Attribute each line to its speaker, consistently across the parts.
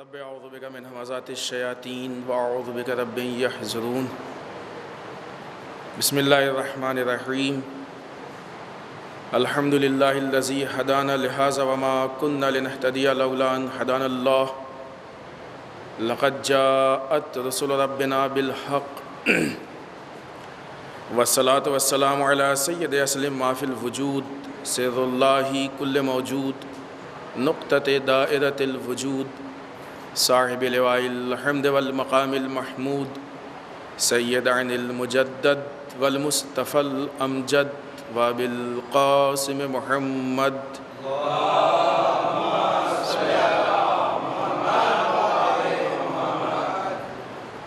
Speaker 1: رب اعوذ بک من همزات الشیاطین واعوذ بک رب یحضرون بسم اللہ الرحمن الرحیم الحمد للہ الذی ہدانا لہذا وما كنا لنہتدی لولا ان ہدانا اللہ لقد جاءت رسل ربنا بالحق والصلاة والسلام علی سید اسلم ما فی الوجود سر اللہ کل موجود نقطۃ دائرۃ الوجود صاحب لواء الحمد والمقام المحمود سید عن المجدد والمصطفى الامجد وبالقاسم محمد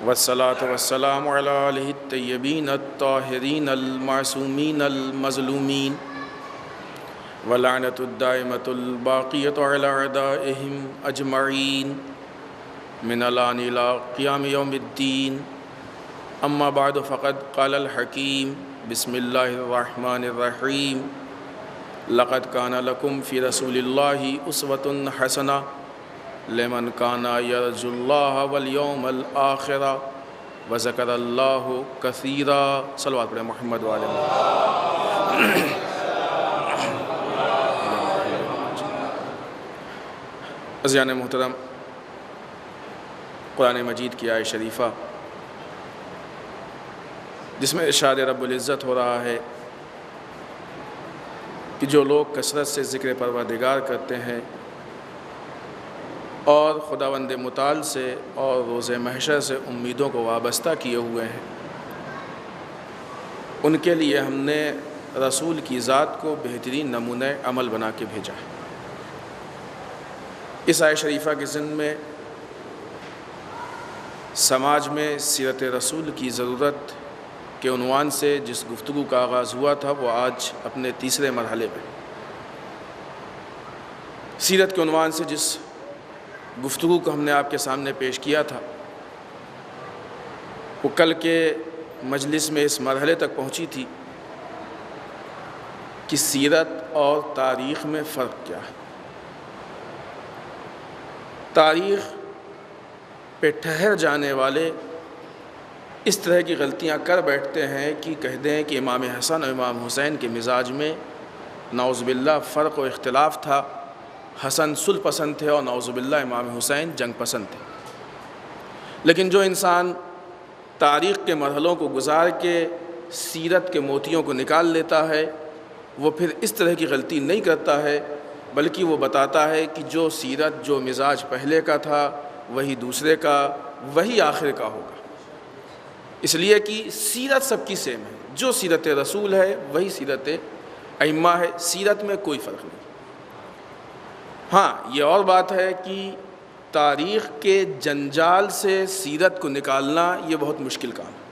Speaker 1: والصلاة والسلام علی آلہ الطیبین الطاہرین المعصومین المظلومین ولعنۃ الدائمۃ الباقیۃ علی اعدائہم اجمعین من الآن الی قیام یوم الدین اما بعد فقد قال الحکیم بسم اللہ الرحمن الرحیم لقد کان لکم فی رسول اللہ اسوۃ حسنہ لمن کان یرجو اللہ والیوم الآخر وذکر اللہ کثیرا صلوات پڑھیں محمد وعلی محمد۔ عزیزان محترم، قرآن مجید کی آیت شریفہ جس میں ارشاد رب العزت ہو رہا ہے کہ جو لوگ کثرت سے ذکر پروردگار کرتے ہیں اور خداوند متعال سے اور روز محشر سے امیدوں کو وابستہ کیے ہوئے ہیں، ان کے لیے ہم نے رسول کی ذات کو بہترین نمونہ عمل بنا کے بھیجا ہے۔ اس آیت شریفہ کے ضمن میں سماج میں سیرت رسول کی ضرورت کے عنوان سے جس گفتگو کا آغاز ہوا تھا وہ آج اپنے تیسرے مرحلے میں سیرت کے عنوان سے جس گفتگو کو ہم نے آپ کے سامنے پیش کیا تھا وہ کل کے مجلس میں اس مرحلے تک پہنچی تھی کہ سیرت اور تاریخ میں فرق کیا ہے۔ تاریخ پہ ٹھہر جانے والے اس طرح کی غلطیاں کر بیٹھتے ہیں کہ کہہ دیں کہ امام حسن اور امام حسین کے مزاج میں نعوذ باللہ فرق و اختلاف تھا، حسن صلح پسند تھے اور نعوذ باللہ امام حسین جنگ پسند تھے۔ لیکن جو انسان تاریخ کے مرحلوں کو گزار کے سیرت کے موتیوں کو نکال لیتا ہے وہ پھر اس طرح کی غلطی نہیں کرتا ہے، بلکہ وہ بتاتا ہے کہ جو سیرت جو مزاج پہلے کا تھا وہی دوسرے کا، وہی آخر کا ہوگا، اس لیے کہ سیرت سب کی سیم ہے، جو سیرت رسول ہے وہی سیرت ائمہ ہے، سیرت میں کوئی فرق نہیں۔ ہاں یہ اور بات ہے کہ تاریخ کے جنجال سے سیرت کو نکالنا یہ بہت مشکل کام ہے۔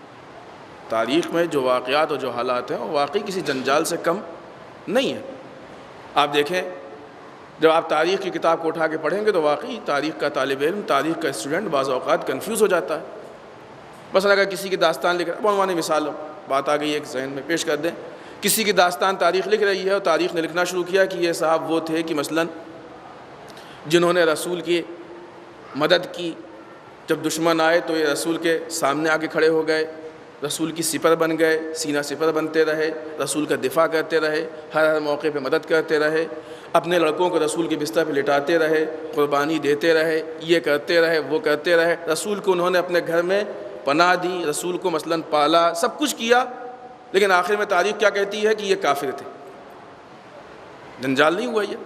Speaker 1: تاریخ میں جو واقعات اور جو حالات ہیں وہ واقعی کسی جنجال سے کم نہیں ہے۔ آپ دیکھیں جب آپ تاریخ کی کتاب کو اٹھا کے پڑھیں گے تو واقعی تاریخ کا طالب علم، تاریخ کا اسٹوڈنٹ بعض اوقات کنفیوز ہو جاتا ہے۔ بس اگر کسی کی داستان لکھ رہا ہے، بعنوان مثال بات آ گئی ایک ذہن میں پیش کر دیں، کسی کی داستان تاریخ لکھ رہی ہے اور تاریخ نے لکھنا شروع کیا کہ یہ صاحب وہ تھے کہ مثلاً جنہوں نے رسول کی مدد کی، جب دشمن آئے تو یہ رسول کے سامنے آ کے کھڑے ہو گئے، رسول کی سپر بن گئے، سینہ سپر بنتے رہے، رسول کا دفاع کرتے رہے، ہر موقع پہ مدد کرتے رہے، اپنے لڑکوں کو رسول کے بستر پہ لٹاتے رہے، قربانی دیتے رہے، یہ کرتے رہے وہ کرتے رہے، رسول کو انہوں نے اپنے گھر میں پناہ دی، رسول کو مثلاً پالا، سب کچھ کیا، لیکن آخر میں تاریخ کیا کہتی ہے کہ یہ کافر تھے۔ جنجال نہیں ہوا یہ؟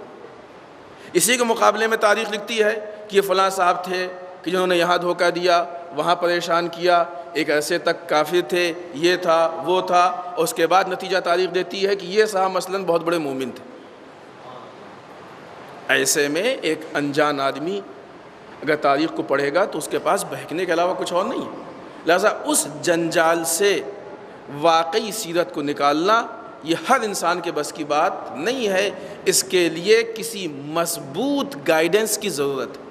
Speaker 1: اسی کے مقابلے میں تاریخ لکھتی ہے کہ یہ فلاں صاحب تھے کہ جنہوں نے یہاں دھوکہ دیا، وہاں پریشان کیا، ایک عرصے تک کافر تھے، یہ تھا وہ تھا، اور اس کے بعد نتیجہ تاریخ دیتی ہے کہ یہ صاحب مثلاً بہت بڑے مومن تھے۔ ایسے میں ایک انجان آدمی اگر تاریخ کو پڑھے گا تو اس کے پاس بہکنے کے علاوہ کچھ اور نہیں ہے۔ لہذا اس جنجال سے واقعی سیرت کو نکالنا یہ ہر انسان کے بس کی بات نہیں ہے، اس کے لیے کسی مضبوط گائیڈنس کی ضرورت ہے۔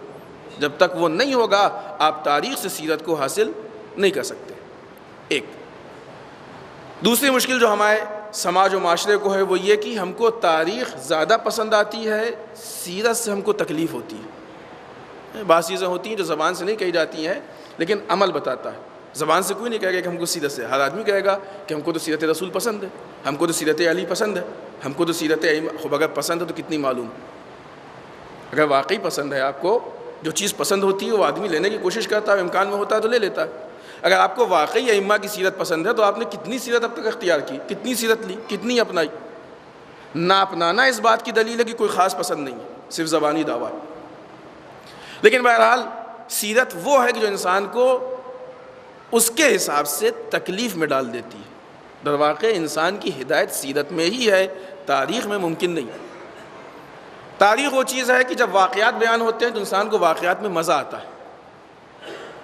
Speaker 1: جب تک وہ نہیں ہوگا آپ تاریخ سے سیرت کو حاصل نہیں کر سکتے۔ ایک دوسری مشکل جو ہمارے سماج و معاشرے کو ہے وہ یہ کہ ہم کو تاریخ زیادہ پسند آتی ہے، سیرت سے ہم کو تکلیف ہوتی ہے۔ بعض چیزیں ہوتی ہیں جو زبان سے نہیں کہی جاتی ہیں لیکن عمل بتاتا ہے. زبان سے کوئی نہیں کہے گا کہ ہم کو سیرت سے، ہر آدمی کہے گا کہ ہم کو تو سیرت رسول پسند ہے، ہم کو تو سیرت علی پسند ہے، ہم کو تو سیرت خوب. اگر پسند ہے تو کتنی معلوم. اگر واقعی پسند ہے آپ کو، جو چیز پسند ہوتی ہے وہ آدمی لینے کی کوشش کرتا ہے، امکان میں ہوتا ہے تو لے لیتا ہے. اگر آپ کو واقعی ائمہ کی سیرت پسند ہے تو آپ نے کتنی سیرت اب تک اختیار کی، کتنی سیرت لی، کتنی اپنائی. نہ اپنانا اس بات کی دلیل ہے کہ کوئی خاص پسند نہیں ہے، صرف زبانی دعویٰ. لیکن بہرحال سیرت وہ ہے کہ جو انسان کو اس کے حساب سے تکلیف میں ڈال دیتی ہے. در واقع انسان کی ہدایت سیرت میں ہی ہے، تاریخ میں ممکن نہیں. تاریخ وہ چیز ہے کہ جب واقعات بیان ہوتے ہیں تو انسان کو واقعات میں مزہ آتا ہے.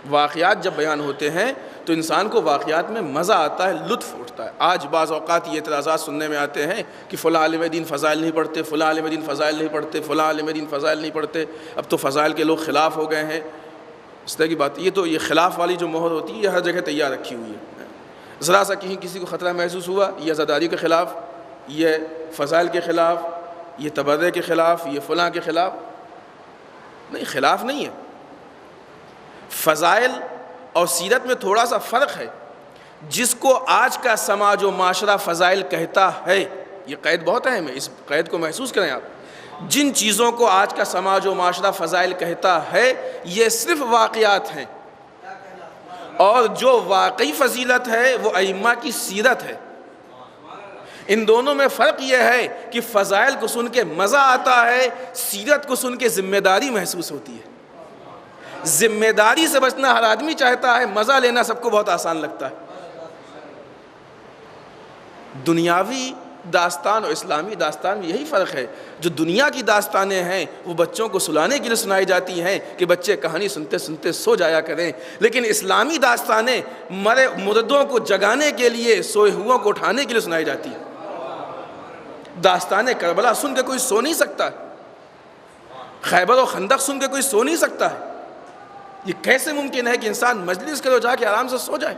Speaker 1: واقعات جب بیان ہوتے ہیں تو انسان کو واقعات میں مزہ آتا ہے، لطف اٹھتا ہے. آج بعض اوقات یہ اعتراضات سننے میں آتے ہیں کہ فلاں عالم دین فضائل نہیں پڑھتے، فلاں عالم دین فضائل نہیں پڑھتے، فلاں عالم دین فضائل نہیں پڑھتے. اب تو فضائل کے لوگ خلاف ہو گئے ہیں. اس طرح کی بات، یہ خلاف والی جو مہر ہوتی ہے یہ ہر جگہ تیار رکھی ہوئی ہے. ذرا سا کہیں کسی کو خطرہ محسوس ہوا، یہ عزاداری کے خلاف، یہ فضائل کے خلاف، یہ تبرع کے خلاف، یہ فلاں کے خلاف. نہیں، خلاف نہیں ہے. فضائل اور سیرت میں تھوڑا سا فرق ہے. جس کو آج کا سماج و معاشرہ فضائل کہتا ہے، یہ قید بہت اہم ہے، اس قید کو محسوس کریں آپ. جن چیزوں کو آج کا سماج و معاشرہ فضائل کہتا ہے یہ صرف واقعات ہیں، اور جو واقعی فضیلت ہے وہ ائمہ کی سیرت ہے. ان دونوں میں فرق یہ ہے کہ فضائل کو سن کے مزہ آتا ہے، سیرت کو سن کے ذمہ داری محسوس ہوتی ہے. ذمہ داری سے بچنا ہر آدمی چاہتا ہے، مزہ لینا سب کو بہت آسان لگتا ہے. دنیاوی داستان اور اسلامی داستان میں یہی فرق ہے. جو دنیا کی داستانیں ہیں وہ بچوں کو سلانے کے لیے سنائی جاتی ہیں کہ بچے کہانی سنتے سنتے سو جایا کریں، لیکن اسلامی داستانیں مرے مردوں کو جگانے کے لیے، سوئے ہوئوں کو اٹھانے کے لیے سنائی جاتی ہیں. داستان کربلا سن کے کوئی سو نہیں سکتا، خیبر و خندق سن کے کوئی سو نہیں سکتا ہے. یہ کیسے ممکن ہے کہ انسان مجلس کرو جا کے آرام سے سو جائے؟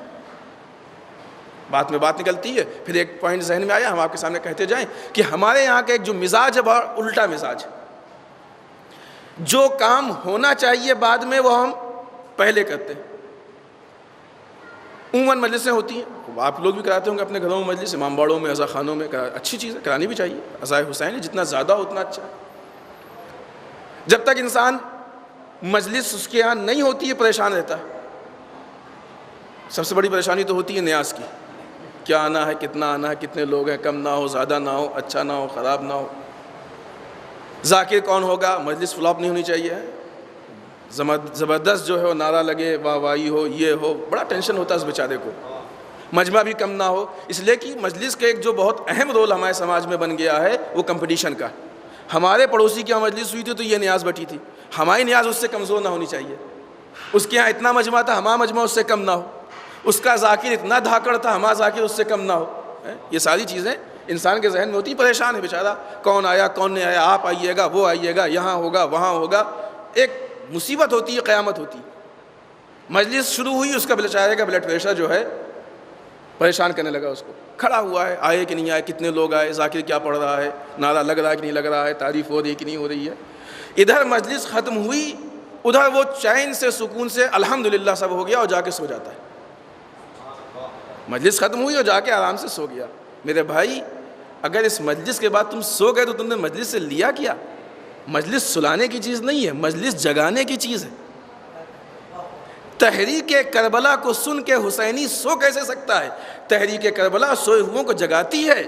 Speaker 1: بات میں بات نکلتی ہے. پھر ایک پوائنٹ ذہن میں آیا، ہم آپ کے سامنے کہتے جائیں کہ ہمارے یہاں کا ایک جو مزاج ہے بہت الٹا مزاج ہے. جو کام ہونا چاہیے بعد میں وہ ہم پہلے کرتے ہیں. عموماً مجلسیں ہوتی ہیں، آپ لوگ بھی کراتے ہوں گے اپنے گھروں میں مجلس، امام باڑوں میں، عزا خانوں میں. اچھی چیز ہے، کرانی بھی چاہیے. عزائے حسین جتنا زیادہ ہو اتنا اچھا ہے. جب تک انسان مجلس اس کے یہاں نہیں ہوتی ہے پریشان رہتا ہے. سب سے بڑی پریشانی تو ہوتی ہے نیاز کی، کیا آنا ہے، کتنا آنا ہے، کتنے لوگ ہیں، کم نہ ہو، زیادہ نہ ہو، اچھا نہ ہو، خراب نہ ہو. ذاکر کون ہوگا، مجلس فلاپ نہیں ہونی چاہیے. زبردست جو ہے وہ نعرہ لگے، واہ واہی ہو، یہ ہو، بڑا ٹینشن ہوتا ہے اس بیچارے کو. مجمع بھی کم نہ ہو، اس لیے کہ مجلس کا ایک جو بہت اہم رول ہمارے سماج میں بن گیا ہے وہ کمپٹیشن کا. ہمارے پڑوسی کی یہاں مجلس ہوئی تھی تو یہ نیاز بیٹھی تھی، ہماری نیاز اس سے کمزور نہ ہونی چاہیے. اس کے یہاں اتنا مجمع تھا، ہمارا مجمع اس سے کم نہ ہو. اس کا ذاکر اتنا دھاکڑ تھا، ہمارا ذاکر اس سے کم نہ ہو. یہ ساری چیزیں انسان کے ذہن میں ہوتی، پریشان ہے بیچارہ، کون آیا کون نہیں آیا، آپ آئیے گا، وہ آئیے گا، یہاں ہوگا وہاں ہوگا. ایک مصیبت ہوتی ہے، قیامت ہوتی ہے. مجلس شروع ہوئی، اس کا بیچارے کا بلڈ پریشر جو ہے پریشان کرنے لگا. اس کو کھڑا ہوا ہے، آئے کہ نہیں آئے، کتنے لوگ آئے، ذاکر کیا پڑھ رہا ہے، نعرہ لگ رہا ہے کہ نہیں لگ رہا ہے، تعریف ہو رہی ہے کہ نہیں ہو رہی ہے. ادھر مجلس ختم ہوئی، ادھر وہ چین سے سکون سے الحمدللہ سب ہو گیا اور جا کے سو جاتا ہے. مجلس ختم ہوئی اور جا کے آرام سے سو گیا. میرے بھائی، اگر اس مجلس کے بعد تم سو گئے تو تم نے مجلس سے لیا کیا؟ مجلس سلانے کی چیز نہیں ہے، مجلس جگانے کی چیز ہے. تحریک کربلا کو سن کے حسینی سو کیسے سکتا ہے؟ تحریک کربلا سوئے ہوئوں کو جگاتی ہے.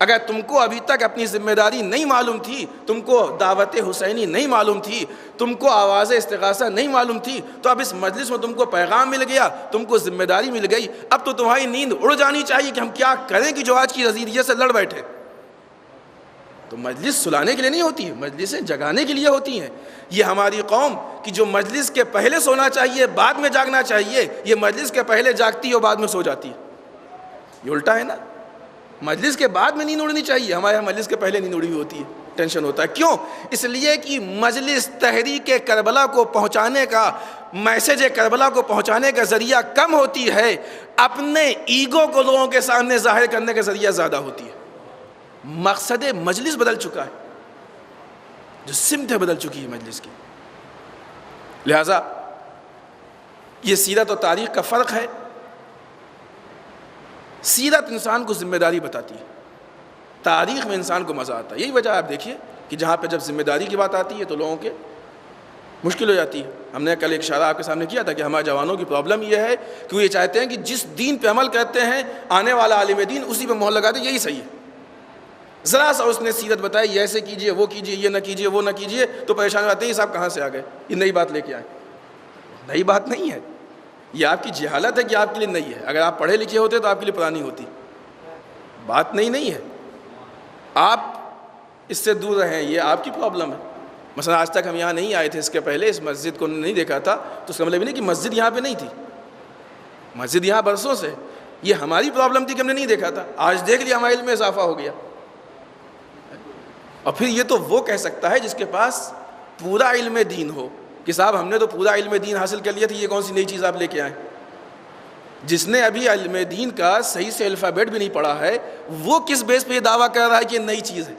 Speaker 1: اگر تم کو ابھی تک اپنی ذمہ داری نہیں معلوم تھی، تم کو دعوت حسینی نہیں معلوم تھی، تم کو آواز استغاثہ نہیں معلوم تھی، تو اب اس مجلس میں تم کو پیغام مل گیا، تم کو ذمہ داری مل گئی. اب تو تمہاری نیند اڑ جانی چاہیے کہ ہم کیا کریں کہ جو آج کی رضیریت سے لڑ بیٹھے. تو مجلس سلانے کے لیے نہیں ہوتی ہے، مجلسیں جگانے کے لیے ہوتی ہیں. یہ ہماری قوم کہ جو مجلس کے پہلے سونا چاہیے بعد میں جاگنا چاہیے، یہ مجلس کے پہلے جاگتی ہے اور بعد میں سو جاتی ہے. یہ الٹا ہے نا. مجلس کے بعد میں نیند اڑنی چاہیے، ہمارے یہاں مجلس کے پہلے نیند اڑی ہوئی ہوتی ہے، ٹینشن ہوتا ہے. کیوں؟ اس لیے کہ مجلس تحریک کربلا کو پہنچانے کا، میسج کربلا کو پہنچانے کا ذریعہ کم ہوتی ہے، اپنے ایگو کو لوگوں کے سامنے ظاہر کرنے کا ذریعہ زیادہ ہوتی ہے. مقصد مجلس بدل چکا ہے، جو سمت ہے بدل چکی ہے مجلس کی. لہٰذا یہ سیرت اور تاریخ کا فرق ہے. سیرت انسان کو ذمہ داری بتاتی ہے، تاریخ میں انسان کو مزہ آتا ہے. یہی وجہ آپ دیکھیے کہ جہاں پہ جب ذمہ داری کی بات آتی ہے تو لوگوں کے مشکل ہو جاتی ہے. ہم نے کل ایک اشارہ آپ کے سامنے کیا تھا کہ ہمارے جوانوں کی پرابلم یہ ہے کہ وہ یہ چاہتے ہیں کہ جس دین پہ عمل کرتے ہیں آنے والا عالم دین اسی پہ مہر لگا دیں، یہی صحیح ہے. ذرا سا اس نے سیرت بتائی، یہ ایسے کیجئے، وہ کیجئے، یہ نہ کیجئے، وہ نہ کیجئے، تو پریشان ہو جاتے ہیں. یہ صاحب کہاں سے آ گئے، یہ نئی بات لے کے آئے. نئی بات نہیں ہے، یہ آپ کی جہالت ہے کہ آپ کے لیے نئی ہے. اگر آپ پڑھے لکھے ہوتے تو آپ کے لیے پرانی ہوتی. بات نئی نہیں ہے، آپ اس سے دور رہیں، یہ آپ کی پرابلم ہے. مثلا آج تک ہم یہاں نہیں آئے تھے، اس کے پہلے اس مسجد کو نہیں دیکھا تھا، تو اس کا مطلب نہیں کہ مسجد یہاں پہ نہیں تھی. مسجد یہاں برسوں سے، یہ ہماری پرابلم تھی کہ ہم نے نہیں دیکھا تھا. آج دیکھ لیا، ہمارے علم میں اضافہ ہو گیا. اور پھر یہ تو وہ کہہ سکتا ہے جس کے پاس پورا علم دین ہو کہ صاحب ہم نے تو پورا علم دین حاصل کر لیا تھا، یہ کون سی نئی چیز آپ لے کے آئیں. جس نے ابھی علم دین کا صحیح سے الفابیٹ بھی نہیں پڑھا ہے، وہ کس بیس پہ یہ دعویٰ کر رہا ہے کہ یہ نئی چیز ہے.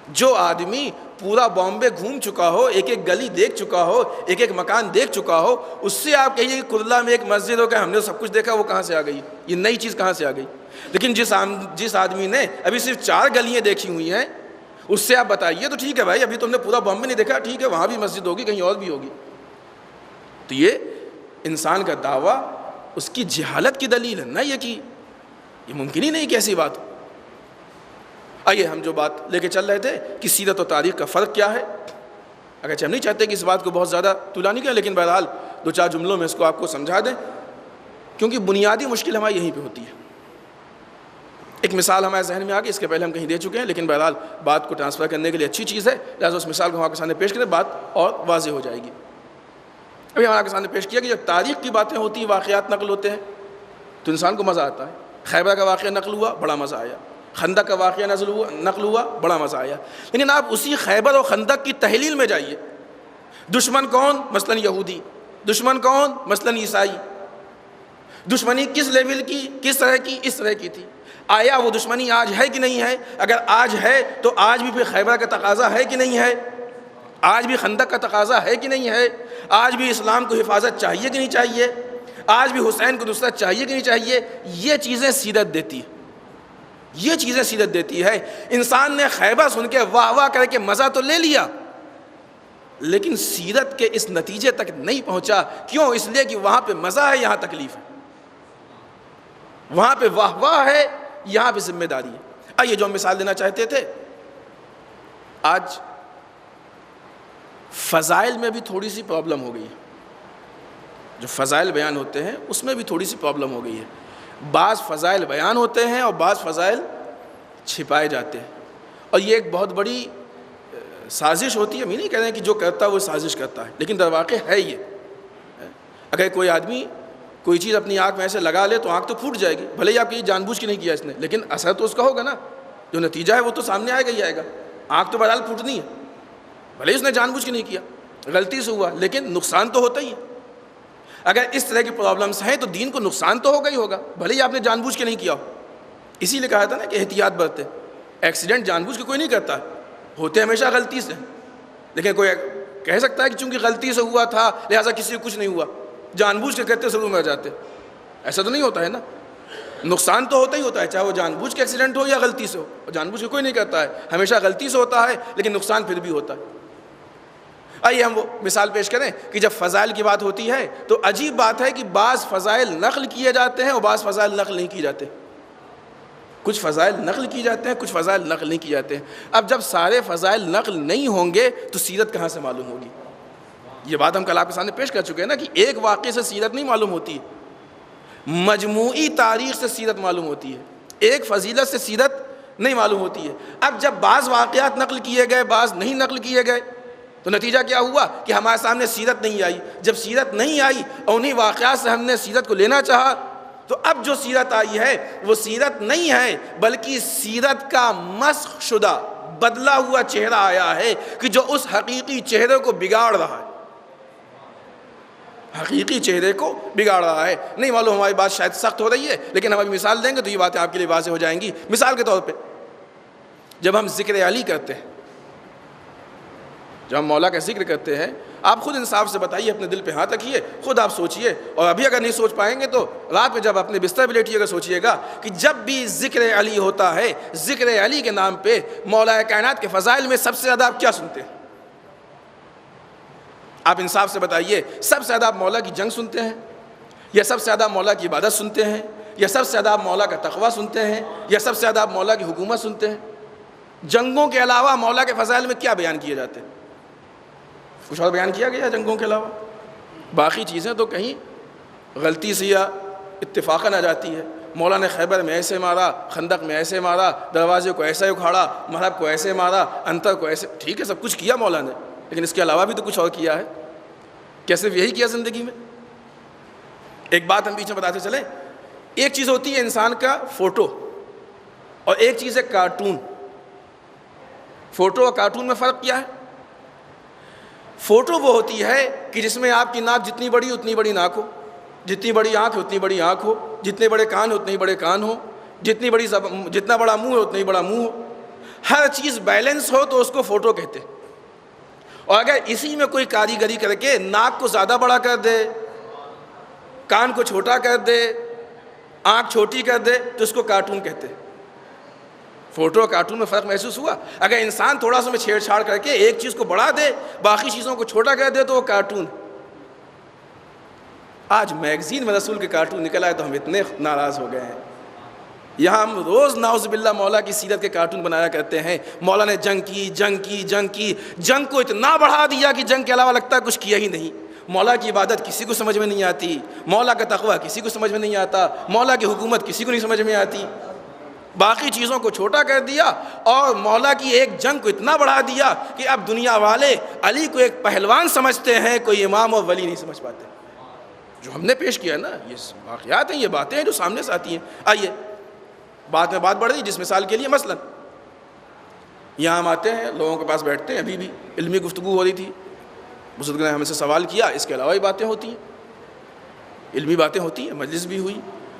Speaker 1: جو آدمی پورا بامبے گھوم چکا ہو، ایک ایک گلی دیکھ چکا ہو، ایک ایک مکان دیکھ چکا ہو، اس سے آپ کہیے کہ کرلا میں ایک مسجد ہو کہ ہم نے سب کچھ دیکھا، وہ کہاں سے آ گئی، یہ نئی چیز کہاں سے آ گئی. لیکن جس آدمی نے ابھی صرف 4 گلیاں دیکھی ہوئی ہیں، اس سے آپ بتائیے تو ٹھیک ہے بھائی، ابھی تم نے پورا بامبے نہیں دیکھا، ٹھیک ہے وہاں بھی مسجد ہوگی، کہیں اور بھی ہوگی. تو یہ انسان کا دعویٰ اس کی جہالت کی دلیل ہے، نہ یہ کہ یہ ممکن ہی نہیں کہ ایسی بات ہو. آئیے ہم جو بات لے کے چل رہے تھے کہ سیرت و تاریخ کا فرق کیا ہے. اگرچہ ہم نہیں چاہتے کہ اس بات کو بہت زیادہ طولانی کریں، لیکن بہرحال 2-4 جملوں میں اس کو آپ کو سمجھا دیں، کیونکہ بنیادی مشکل ہماری یہیں پہ ہوتی ہے. ایک مثال ہمارے ذہن میں آ گئی، اس کے پہلے ہم کہیں دے چکے ہیں، لیکن بہرحال بات کو ٹرانسفر کرنے کے لیے اچھی چیز ہے، لہٰذا اس مثال کو ہم آپ کے سامنے پیش کریں، بات اور واضح ہو جائے گی. ابھی ہم آپ کے سامنے پیش کیا کہ جب تاریخ کی باتیں ہوتی ہیں، واقعات نقل ہوتے ہیں، تو انسان کو مزہ آتا ہے. خیبر کا واقعہ نقل ہوا، بڑا مزہ آیا. خندق کا واقعہ نقل ہوا، بڑا مزہ آیا. لیکن آپ اسی خیبر اور خندق کی تحلیل میں جائیے. دشمن کون؟ مثلاً یہودی. دشمن کون؟ مثلاً عیسائی. دشمنی کس لیول کی، کس طرح کی؟ اس طرح کی تھی. آیا وہ دشمنی آج ہے کہ نہیں ہے؟ اگر آج ہے تو آج بھی پھر خیبر کا تقاضا ہے کہ نہیں ہے؟ آج بھی خندق کا تقاضا ہے کہ نہیں ہے؟ آج بھی اسلام کو حفاظت چاہیے کہ نہیں چاہیے؟ آج بھی حسین کو نصرت چاہیے کہ نہیں چاہیے؟ یہ چیزیں سیرت دیتی ہے، یہ چیزیں سیرت دیتی ہے. انسان نے خیبر سن کے واہ واہ کر کے مزہ تو لے لیا، لیکن سیرت کے اس نتیجے تک نہیں پہنچا. کیوں؟ اس لیے کہ وہاں پہ مزہ ہے، یہاں تکلیف ہے. وہاں پہ واہ واہ ہے، یہاں پہ ذمہ داری ہے. آئیے جو ہم مثال دینا چاہتے تھے، آج فضائل میں بھی تھوڑی سی پرابلم ہو گئی ہے. جو فضائل بیان ہوتے ہیں اس میں بھی تھوڑی سی پرابلم ہو گئی ہے. بعض فضائل بیان ہوتے ہیں اور بعض فضائل چھپائے جاتے ہیں، اور یہ ایک بہت بڑی سازش ہوتی ہے. ہم یہ نہیں کہہ رہے ہیں کہ جو کرتا ہے وہ سازش کرتا ہے، لیکن در واقع ہے یہ. اگر کوئی آدمی کوئی چیز اپنی آنکھ میں ایسے لگا لے تو آنکھ تو پھوٹ جائے گی، بھلے ہی آپ کی جان بوجھ کے نہیں کیا اس نے، لیکن اثر تو اس کا ہوگا نا. جو نتیجہ ہے وہ تو سامنے آئے گا ہی آئے گا. آنکھ تو بہرحال پھوٹنی ہے، بھلے ہی اس نے جان بوجھ کے نہیں کیا، غلطی سے ہوا، لیکن نقصان تو ہوتا ہی ہے. اگر اس طرح کی پرابلمس ہیں تو دین کو نقصان تو ہوگا ہی ہوگا، بھلے ہی آپ نے جان بوجھ کے نہیں کیا ہو. اسی لیے کہا تھا نا کہ احتیاط برتے. ایکسیڈنٹ جان بوجھ کے کوئی نہیں کرتا، ہوتے ہمیشہ غلطی سے. لیکن کوئی کہہ سکتا ہے کہ چونکہ غلطی سے ہوا تھا لہٰذا کسی کو کچھ نہیں ہوا، جان بوجھ کے کرتے ضرور مر جاتے. ایسا تو نہیں ہوتا ہے نا. نقصان تو ہوتا ہی ہوتا ہے، چاہے وہ جان بوجھ کے ایکسیڈنٹ ہو یا غلطی سے ہو. جان بوجھ کے کوئی نہیں کرتا ہے، ہمیشہ غلطی سے ہوتا ہے، لیکن نقصان پھر بھی ہوتا ہے. آئیے ہم وہ مثال پیش کریں کہ جب فضائل کی بات ہوتی ہے تو عجیب بات ہے کہ بعض فضائل نقل کیے جاتے ہیں اور بعض فضائل نقل نہیں کیے جاتے. کچھ فضائل نقل کیے جاتے ہیں، کچھ فضائل نقل نہیں کیے جاتے ہیں. اب جب سارے فضائل نقل نہیں ہوں گے تو سیرت کہاں سے معلوم ہوگی؟ یہ بات ہم کل آپ کے سامنے پیش کر چکے ہیں نا کہ ایک واقعے سے سیرت نہیں معلوم ہوتی، مجموعی تاریخ سے سیرت معلوم ہوتی ہے. ایک فضیلت سے سیرت نہیں معلوم ہوتی ہے. اب جب بعض واقعات نقل کیے گئے، بعض نہیں نقل کیے گئے، تو نتیجہ کیا ہوا کہ ہمارے سامنے سیرت نہیں آئی. جب سیرت نہیں آئی اور انہی واقعات سے ہم نے سیرت کو لینا چاہا، تو اب جو سیرت آئی ہے وہ سیرت نہیں ہے، بلکہ سیرت کا مسخ شدہ بدلا ہوا چہرہ آیا ہے کہ جو اس حقیقی چہرے کو بگاڑ رہا ہے. حقیقی چہرے کو بگاڑ رہا ہے. نہیں معلوم ہماری بات شاید سخت ہو رہی ہے، لیکن ہم ابھی مثال دیں گے تو یہ باتیں آپ کے لیے واضح ہو جائیں گی. مثال کے طور پہ جب ہم ذکر علی کرتے ہیں، جب ہم مولا کا ذکر کرتے ہیں آپ خود انصاف سے بتائیے، اپنے دل پہ ہاتھ رکھیے، خود آپ سوچئے، اور ابھی اگر نہیں سوچ پائیں گے تو رات میں جب اپنے بستر پہ لیٹیے گا سوچئے گا کہ جب بھی ذکر علی ہوتا ہے، ذکر علی کے نام پہ مولا کائنات کے فضائل میں سب سے زیادہ آپ کیا سنتے ہیں؟ آپ انصاف سے بتائیے، سب سے زیادہ آپ مولا کی جنگ سنتے ہیں، یا سب سے زیادہ مولا کی عبادت سنتے ہیں، یا سب سے زیادہ آپ مولا کا تقویٰ سنتے ہیں، یا سب سے زیادہ آپ مولا کی حکومت سنتے ہیں؟ جنگوں کے علاوہ مولا کے فضائل میں کیا بیان کیے جاتے ہیں؟ کچھ اور بیان کیا گیا ہے جنگوں کے علاوہ؟ باقی چیزیں تو کہیں غلطی سے یا اتفاقاً آ جاتی ہے۔ مولا نے خیبر میں ایسے مارا، خندق میں ایسے مارا، دروازے کو ایسے اکھاڑا، مرحب کو ایسے مارا، انتر کو ایسے، ٹھیک ہے سب کچھ کیا مولا نے، لیکن اس کے علاوہ بھی تو کچھ اور کیا ہے۔ کیا صرف یہی کیا زندگی میں؟ ایک بات ہم بیچ میں بتاتے چلیں، ایک چیز ہوتی ہے انسان کا فوٹو، اور ایک چیز ہے کارٹون۔ فوٹو اور کارٹون میں فرق کیا ہے؟ فوٹو وہ ہوتی ہے کہ جس میں آپ کی ناک جتنی بڑی اتنی بڑی ناک ہو، جتنی بڑی آنکھ اتنی بڑی آنکھ ہو، جتنے بڑے کان اتنے بڑے کان ہو، جتنا بڑا منہ ہے اتنا ہی بڑا منہ ہو، ہر چیز بیلنس ہو تو اس کو فوٹو کہتے ہیں۔ اور اگر اسی میں کوئی کاریگری کر کے ناک کو زیادہ بڑا کر دے، کان کو چھوٹا کر دے، آنکھ چھوٹی کر دے، تو اس کو کارٹون کہتے ہیں۔ فوٹو اور کارٹون میں فرق محسوس ہوا؟ اگر انسان تھوڑا سا میں چھیڑ چھاڑ کر کے ایک چیز کو بڑھا دے، باقی چیزوں کو چھوٹا کر دے، تو وہ کارٹون۔ آج میگزین میں رسول کے کارٹون نکل آئے تو ہم اتنے ناراض ہو گئے ہیں۔ یہاں ہم روز نعوذ باللہ مولا کی سیرت کے کارٹون بنایا کرتے ہیں، مولا نے جنگ کی، جنگ کی، جنگ کی، جنگ کو اتنا بڑھا دیا کہ جنگ کے علاوہ لگتا ہے کچھ کیا ہی نہیں۔ مولا کی عبادت کسی کو سمجھ میں نہیں آتی، مولا کا تقویٰ کسی کو سمجھ میں نہیں آتا، مولا کی حکومت کسی کو نہیں سمجھ میں آتی، باقی چیزوں کو چھوٹا کر دیا، اور مولا کی ایک جنگ کو اتنا بڑھا دیا کہ اب دنیا والے علی کو ایک پہلوان سمجھتے ہیں، کوئی امام اور ولی نہیں سمجھ پاتے۔ جو ہم نے پیش کیا نا، یہ واقعات ہیں، یہ باتیں ہیں جو سامنے سے آتی ہیں۔ آئیے بات میں بات بڑھ رہی، جس مثال کے لیے مثلا یہاں ہم آتے ہیں، لوگوں کے پاس بیٹھتے ہیں، ابھی بھی علمی گفتگو ہو رہی تھی، بزرگ نے ہم سے سوال کیا، اس کے علاوہ بھی باتیں ہوتی ہیں، علمی باتیں ہوتی ہیں، مجلس بھی ہوئی،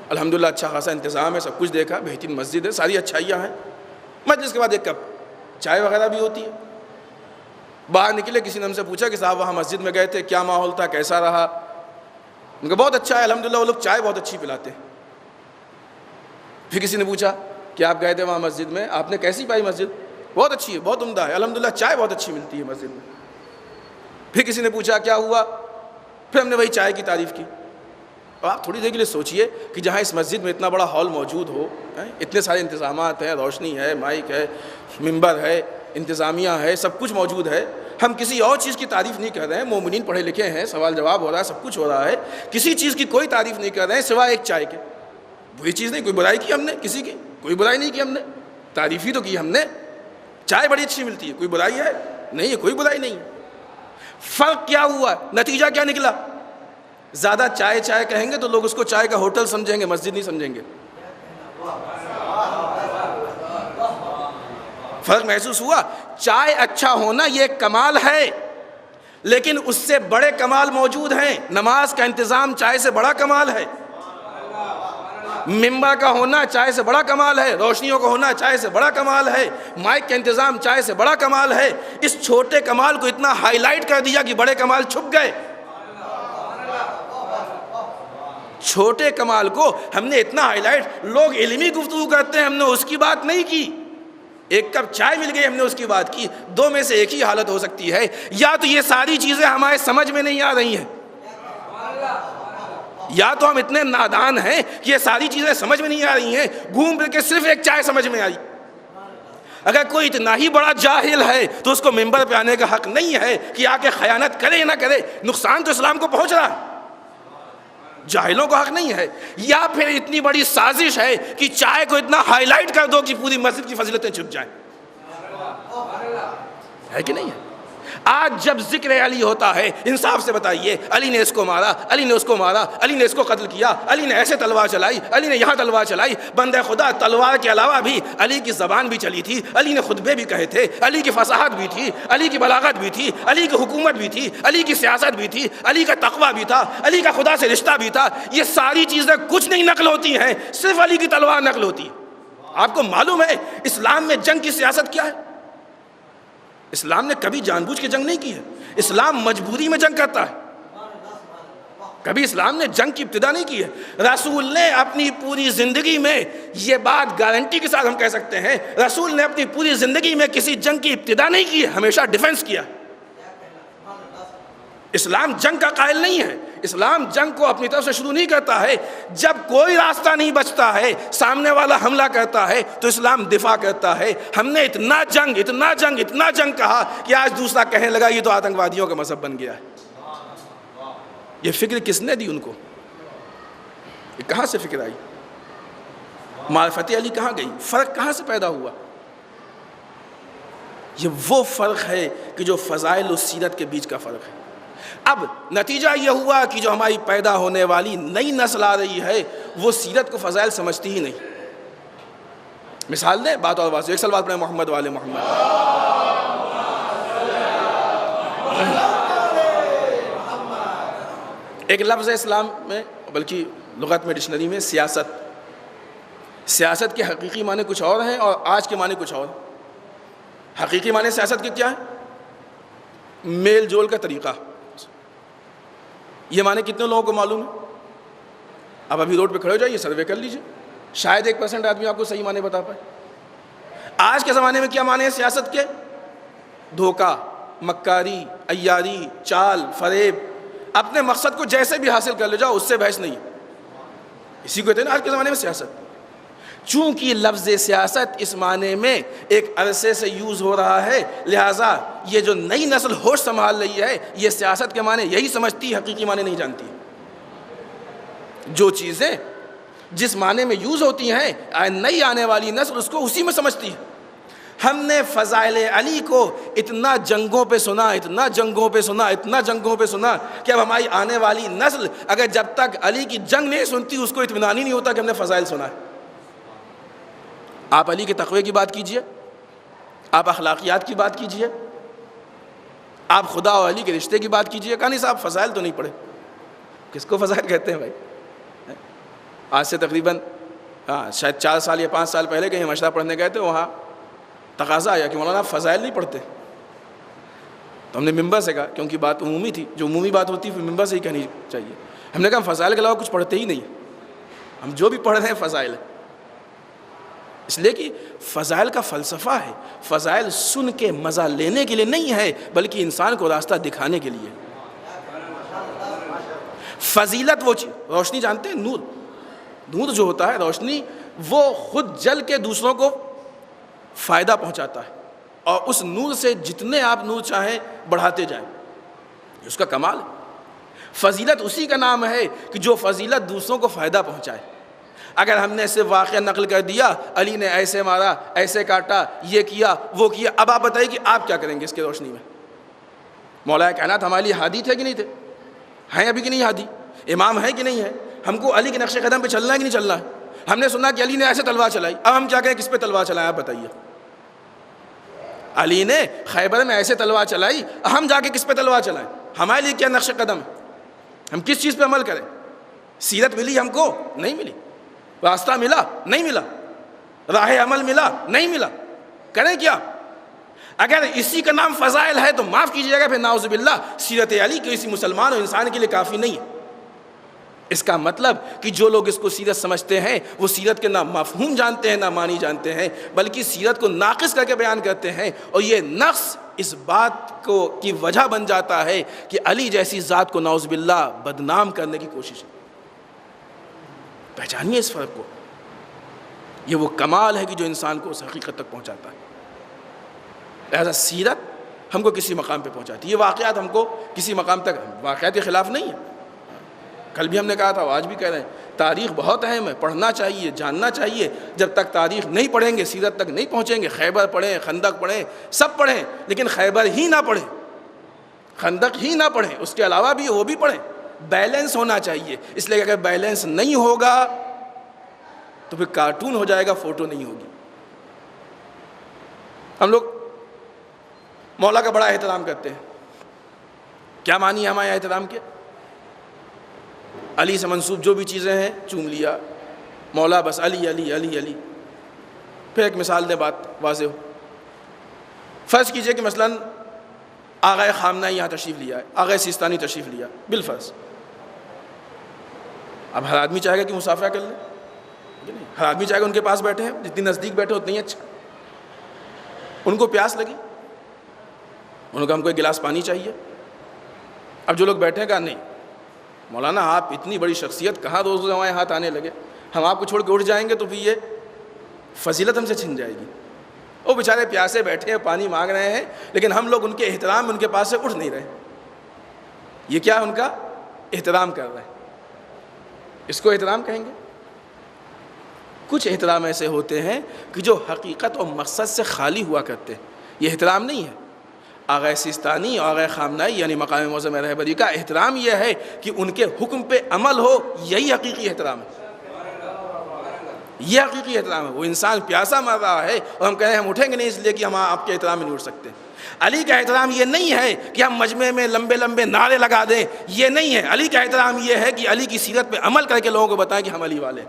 Speaker 1: الحمدللہ اچھا خاصا انتظام ہے، سب کچھ دیکھا، بہترین مسجد ہے، ساری اچھائیاں ہیں۔ مجلس کے بعد ایک کپ چائے وغیرہ بھی ہوتی ہے۔ باہر نکلے، کسی نے ہم سے پوچھا کہ صاحب وہاں مسجد میں گئے تھے، کیا ماحول تھا، کیسا رہا؟ ان کا بہت اچھا ہے الحمدللہ، وہ لوگ چائے بہت اچھی پلاتے ہیں۔ پھر کسی نے پوچھا کہ آپ گئے تھے وہاں مسجد میں، آپ نے کیسی پائی مسجد؟ بہت اچھی ہے، بہت عمدہ ہے الحمدللہ، چائے بہت اچھی ملتی ہے مسجد میں۔ پھر کسی نے پوچھا کیا ہوا؟ پھر ہم نے وہی چائے کی تعریف کی۔ اور آپ تھوڑی دیر کے لیے سوچئے کہ جہاں اس مسجد میں اتنا بڑا ہال موجود ہو، اتنے سارے انتظامات ہیں، روشنی ہے، مائک ہے، ممبر ہے، انتظامیہ ہے، سب کچھ موجود ہے، ہم کسی اور چیز کی تعریف نہیں کر رہے ہیں، مومنین پڑھے لکھے ہیں، سوال جواب ہو رہا ہے، سب کچھ ہو رہا ہے، کسی چیز کی کوئی تعریف نہیں کر رہے ہیں سوائے ایک چائے کے۔ بری چیز نہیں، کوئی برائی کی ہم نے کسی کی، کوئی برائی نہیں کی ہم نے، تعریف ہی تو کی ہم نے، چائے بڑی اچھی ملتی ہے، کوئی برائی ہے نہیں، کوئی برائی نہیں۔ فرق کیا ہوا؟ نتیجہ کیا نکلا؟ زیادہ چائے چائے کہیں گے تو لوگ اس کو چائے کا ہوٹل سمجھیں گے، مسجد نہیں سمجھیں گے۔ فرق محسوس ہوا؟ چائے اچھا ہونا یہ ایک کمال ہے، لیکن اس سے بڑے کمال موجود ہیں۔ نماز کا انتظام چائے سے بڑا کمال ہے، ممبر کا ہونا چائے سے بڑا کمال ہے، روشنیوں کا ہونا چائے سے بڑا کمال ہے، مائک کا انتظام چائے سے بڑا کمال ہے۔ اس چھوٹے کمال کو اتنا ہائی لائٹ کر دیا کہ بڑے کمال چھپ گئے۔ چھوٹے کمال کو ہم نے اتنا ہائی لائٹ، لوگ علمی گفتگو کرتے ہیں، ہم نے اس کی بات نہیں کی۔ ایک کپ چائے مل گئی، ہم نے اس کی بات کی۔ دو میں سے ایک ہی حالت ہو سکتی ہے، یا تو یہ ساری چیزیں ہمارے سمجھ میں نہیں آ رہی ہیں، یا تو ہم اتنے نادان ہیں کہ یہ ساری چیزیں سمجھ میں نہیں آ رہی ہیں، گھوم پھر کے صرف ایک چائے سمجھ میں آئی۔ اگر کوئی اتنا ہی بڑا جاہل ہے تو اس کو ممبر پہ آنے کا حق نہیں ہے کہ آ کے خیانت کرے یا نہ کرے، نقصان تو اسلام کو پہنچ رہا ہے، جاہلوں کو حق نہیں ہے۔ یا پھر اتنی بڑی سازش ہے کہ چائے کو اتنا ہائی لائٹ کر دو کہ پوری مسجد کی فضیلتیں چھپ جائیں، ہے کہ نہیں ہے؟ آج جب ذکر علی ہوتا ہے، انصاف سے بتائیے، علی نے اس کو مارا، علی نے اس کو مارا، علی نے اس کو قتل کیا، علی نے ایسے تلوار چلائی، علی نے یہاں تلوار چلائی، بندہ خدا تلوار کے علاوہ بھی علی کی زبان بھی چلی تھی، علی نے خطبے بھی کہے تھے، علی کی فصاحت بھی تھی، علی کی بلاغت بھی تھی، علی کی حکومت بھی تھی، علی کی سیاست بھی تھی، علی کا تقویٰ بھی تھا، علی کا خدا سے رشتہ بھی تھا۔ یہ ساری چیزیں کچھ نہیں نقل ہوتی ہیں، صرف علی کی تلوار نقل ہوتی ہے۔ آپ کو معلوم ہے اسلام میں جنگ کی سیاست کیا ہے؟ اسلام نے کبھی جان بوجھ کے جنگ نہیں کی ہے، اسلام مجبوری میں جنگ کرتا ہے، کبھی اسلام نے جنگ کی ابتدا نہیں کی ہے۔ رسول نے اپنی پوری زندگی میں، یہ بات گارنٹی کے ساتھ ہم کہہ سکتے ہیں، رسول نے اپنی پوری زندگی میں کسی جنگ کی ابتدا نہیں کی ہے، ہمیشہ ڈیفنس کیا۔ اسلام جنگ کا قائل نہیں ہے، اسلام جنگ کو اپنی طرف سے شروع نہیں کرتا ہے۔ جب کوئی راستہ نہیں بچتا ہے، سامنے والا حملہ کرتا ہے تو اسلام دفاع کرتا ہے۔ ہم نے اتنا جنگ اتنا جنگ اتنا جنگ کہا کہ آج دوسرا کہنے لگا یہ تو آتنکوادیوں کا مذہب بن گیا ہے۔ یہ فکر کس نے دی ان کو؟ یہ کہاں سے فکر آئی؟ معرفت علی کہاں گئی؟ فرق کہاں سے پیدا ہوا؟ یہ وہ فرق ہے کہ جو فضائل و سیرت کے بیچ کا فرق ہے۔ اب نتیجہ یہ ہوا کہ جو ہماری پیدا ہونے والی نئی نسل آ رہی ہے وہ سیرت کو فضائل سمجھتی ہی نہیں۔ مثال دیں، بات اور واضح، ایک سال بعد پڑھیں محمد والے محمد۔ ایک لفظ ہے اسلام میں، بلکہ لغت میں ڈکشنری میں، سیاست۔ سیاست کے حقیقی معنی کچھ اور ہیں اور آج کے معنی کچھ اور۔ حقیقی معنی سیاست کے کیا ہے؟ میل جول کا طریقہ۔ یہ معنی کتنے لوگوں کو معلوم ہے؟ اب ابھی روڈ پہ کھڑے ہو جائیے، سروے کر لیجئے، شاید 1% آدمی آپ کو صحیح معنی بتا پائے۔ آج کے زمانے میں کیا معنی ہے سیاست کے؟ دھوکہ، مکاری، عیاری، چال، فریب، اپنے مقصد کو جیسے بھی حاصل کر لے جاؤ، اس سے بحث نہیں۔ اسی کو کہتے ہیں نا آج کے زمانے میں سیاست۔ چونکہ لفظ سیاست اس معنی میں ایک عرصے سے یوز ہو رہا ہے، لہٰذا یہ جو نئی نسل ہوش سنبھال رہی ہے یہ سیاست کے معنی یہی سمجھتی، حقیقی معنی نہیں جانتی۔ جو چیزیں جس معنی میں یوز ہوتی ہیں نئی آنے والی نسل اس کو اسی میں سمجھتی ہے۔ ہم نے فضائل علی کو اتنا جنگوں پہ سنا، اتنا جنگوں پہ سنا، اتنا جنگوں پہ سنا کہ اب ہماری آنے والی نسل اگر جب تک علی کی جنگ نہیں سنتی اس کو اطمینان ہی نہیں ہوتا کہ ہم نے فضائل سنا ہے۔ آپ علی کے تقوی کی بات کیجئے، آپ اخلاقیات کی بات کیجئے، آپ خدا اور علی کے رشتے کی بات کیجئے، کہا نہیں صاحب فضائل تو نہیں پڑھے۔ کس کو فضائل کہتے ہیں بھائی؟ آج سے تقریباً شاید 4 سال یا 5 سال پہلے کہیں مشورہ پڑھنے گئے تھے، وہاں تقاضا آیا کہ مولانا فضائل نہیں پڑھتے۔ تو ہم نے ممبر سے کہا، کیونکہ بات عمومی تھی، جو عمومی بات ہوتی ہے پھر ممبر سے ہی کہنی چاہیے۔ ہم نے کہا فضائل کے علاوہ کچھ پڑھتے ہی نہیں، ہم جو بھی پڑھ رہے ہیں فضائل ہے۔ اس لیے کہ فضائل کا فلسفہ ہے، فضائل سن کے مزہ لینے کے لیے نہیں ہے بلکہ انسان کو راستہ دکھانے کے لیے۔ فضیلت وہ روشنی جانتے ہیں، نور، نور جو ہوتا ہے روشنی، وہ خود جل کے دوسروں کو فائدہ پہنچاتا ہے، اور اس نور سے جتنے آپ نور چاہیں بڑھاتے جائیں، اس کا کمال ہے۔ فضیلت اسی کا نام ہے کہ جو فضیلت دوسروں کو فائدہ پہنچائے۔ اگر ہم نے صرف واقعہ نقل کر دیا، علی نے ایسے مارا، ایسے کاٹا، یہ کیا، وہ کیا، اب آپ بتائیے کہ آپ کیا کریں گے اس کے روشنی میں؟ مولا کائنات ہمارے لیے ہادی تھے کہ نہیں تھے؟ ہیں ابھی کہ نہیں ہادی؟ امام ہے کہ نہیں ہے؟ ہم کو علی کے نقش قدم پہ چلنا ہے کہ نہیں چلنا ہے؟ ہم نے سنا کہ علی نے ایسے تلوار چلائی، اب ہم کیا کریں، کس پہ تلوار چلائیں آپ بتائیے؟ علی نے خیبر میں ایسے تلوار چلائی، ہم جا کے کس پہ تلوار چلائیں؟ ہمارے لیے کیا نقش قدم ہے؟ ہم کس چیز پہ عمل کریں؟ سیرت ملی ہم کو؟ نہیں ملی۔ راستہ ملا؟ نہیں ملا۔ راہ عمل ملا؟ نہیں ملا۔ کریں کیا؟ اگر اسی کا نام فضائل ہے تو معاف کیجیے گا، پھر نعوذ باللہ سیرت علی کسی مسلمان اور انسان کے لیے کافی نہیں ہے۔ اس کا مطلب کہ جو لوگ اس کو سیرت سمجھتے ہیں وہ سیرت کے نہ مفہوم جانتے ہیں نہ معنی جانتے ہیں، بلکہ سیرت کو ناقص کر کے بیان کرتے ہیں، اور یہ نقص اس بات کو کی وجہ بن جاتا ہے کہ علی جیسی ذات کو نعوذ باللہ بدنام کرنے کی کوشش ہے۔ پہچانیے اس فرق کو، یہ وہ کمال ہے کہ جو انسان کو اس حقیقت تک پہنچاتا ہے۔ لہذا سیرت ہم کو کسی مقام پہ پہنچاتی ہے، یہ واقعات ہم کو کسی مقام تک، واقعات کے خلاف نہیں ہے۔ کل بھی ہم نے کہا تھا، آج بھی کہہ رہے ہیں، تاریخ بہت اہم ہے، پڑھنا چاہیے، جاننا چاہیے۔ جب تک تاریخ نہیں پڑھیں گے سیرت تک نہیں پہنچیں گے۔ خیبر پڑھیں، خندق پڑھیں، سب پڑھیں، لیکن خیبر ہی نہ پڑھیں، خندق ہی نہ پڑھیں، اس کے علاوہ بھی وہ بھی پڑھیں۔ بیلنس ہونا چاہیے، اس لیے کہ اگر بیلنس نہیں ہوگا تو پھر کارٹون ہو جائے گا، فوٹو نہیں ہوگی۔ ہم لوگ مولا کا بڑا احترام کرتے ہیں، کیا معنی ہے ہمارے احترام کے؟ علی سے منسوب جو بھی چیزیں ہیں چوم لیا، مولا بس علی علی علی علی۔ پھر ایک مثال دیں بات واضح ہو۔ فرض کیجئے کہ مثلاً آغا خامنہ یہاں تشریف لیا ہے، آغا سیستانی تشریف لیا بالفرض. اب ہر آدمی چاہے گا کہ مسافرہ کر لے، ہر آدمی چاہے گا ان کے پاس بیٹھے ہیں، جتنی نزدیک بیٹھے اتنا ہی اچھا. ان کو پیاس لگی، انہوں نے کہا ہم کو ایک گلاس پانی چاہیے. اب جو لوگ بیٹھے کہا نہیں مولانا آپ اتنی بڑی شخصیت کہاں روز ہمارے ہاتھ آنے لگے، ہم آپ کو چھوڑ کے اٹھ جائیں گے تو پھر یہ فضیلت ہم سے چھن جائے گی. وہ بیچارے پیاسے بیٹھے ہیں، پانی مانگ رہے ہیں، لیکن ہم لوگ ان کے احترام میں ان کے پاس سے اٹھ نہیں رہے. یہ کیا ان کا احترام کر رہے ہیں، اس کو احترام کہیں گے؟ کچھ احترام ایسے ہوتے ہیں کہ جو حقیقت اور مقصد سے خالی ہوا کرتے ہیں، یہ احترام نہیں ہے. آغا سیستانی اور آغا خامنائی یعنی مقام معظم رہبری کا احترام یہ ہے کہ ان کے حکم پہ عمل ہو، یہی حقیقی احترام ہے. یہ حقیقی احترام ہے. وہ انسان پیاسا مر رہا ہے اور ہم کہہ رہے ہیں ہم اٹھیں گے نہیں اس لیے کہ ہم آپ کے احترام میں نہیں اٹھ سکتے. علی کا احترام یہ نہیں ہے کہ ہم مجمع میں لمبے لمبے نعرے لگا دیں، یہ نہیں ہے. علی کا احترام یہ ہے کہ علی کی سیرت پہ عمل کر کے لوگوں کو بتائیں کہ ہم علی والے.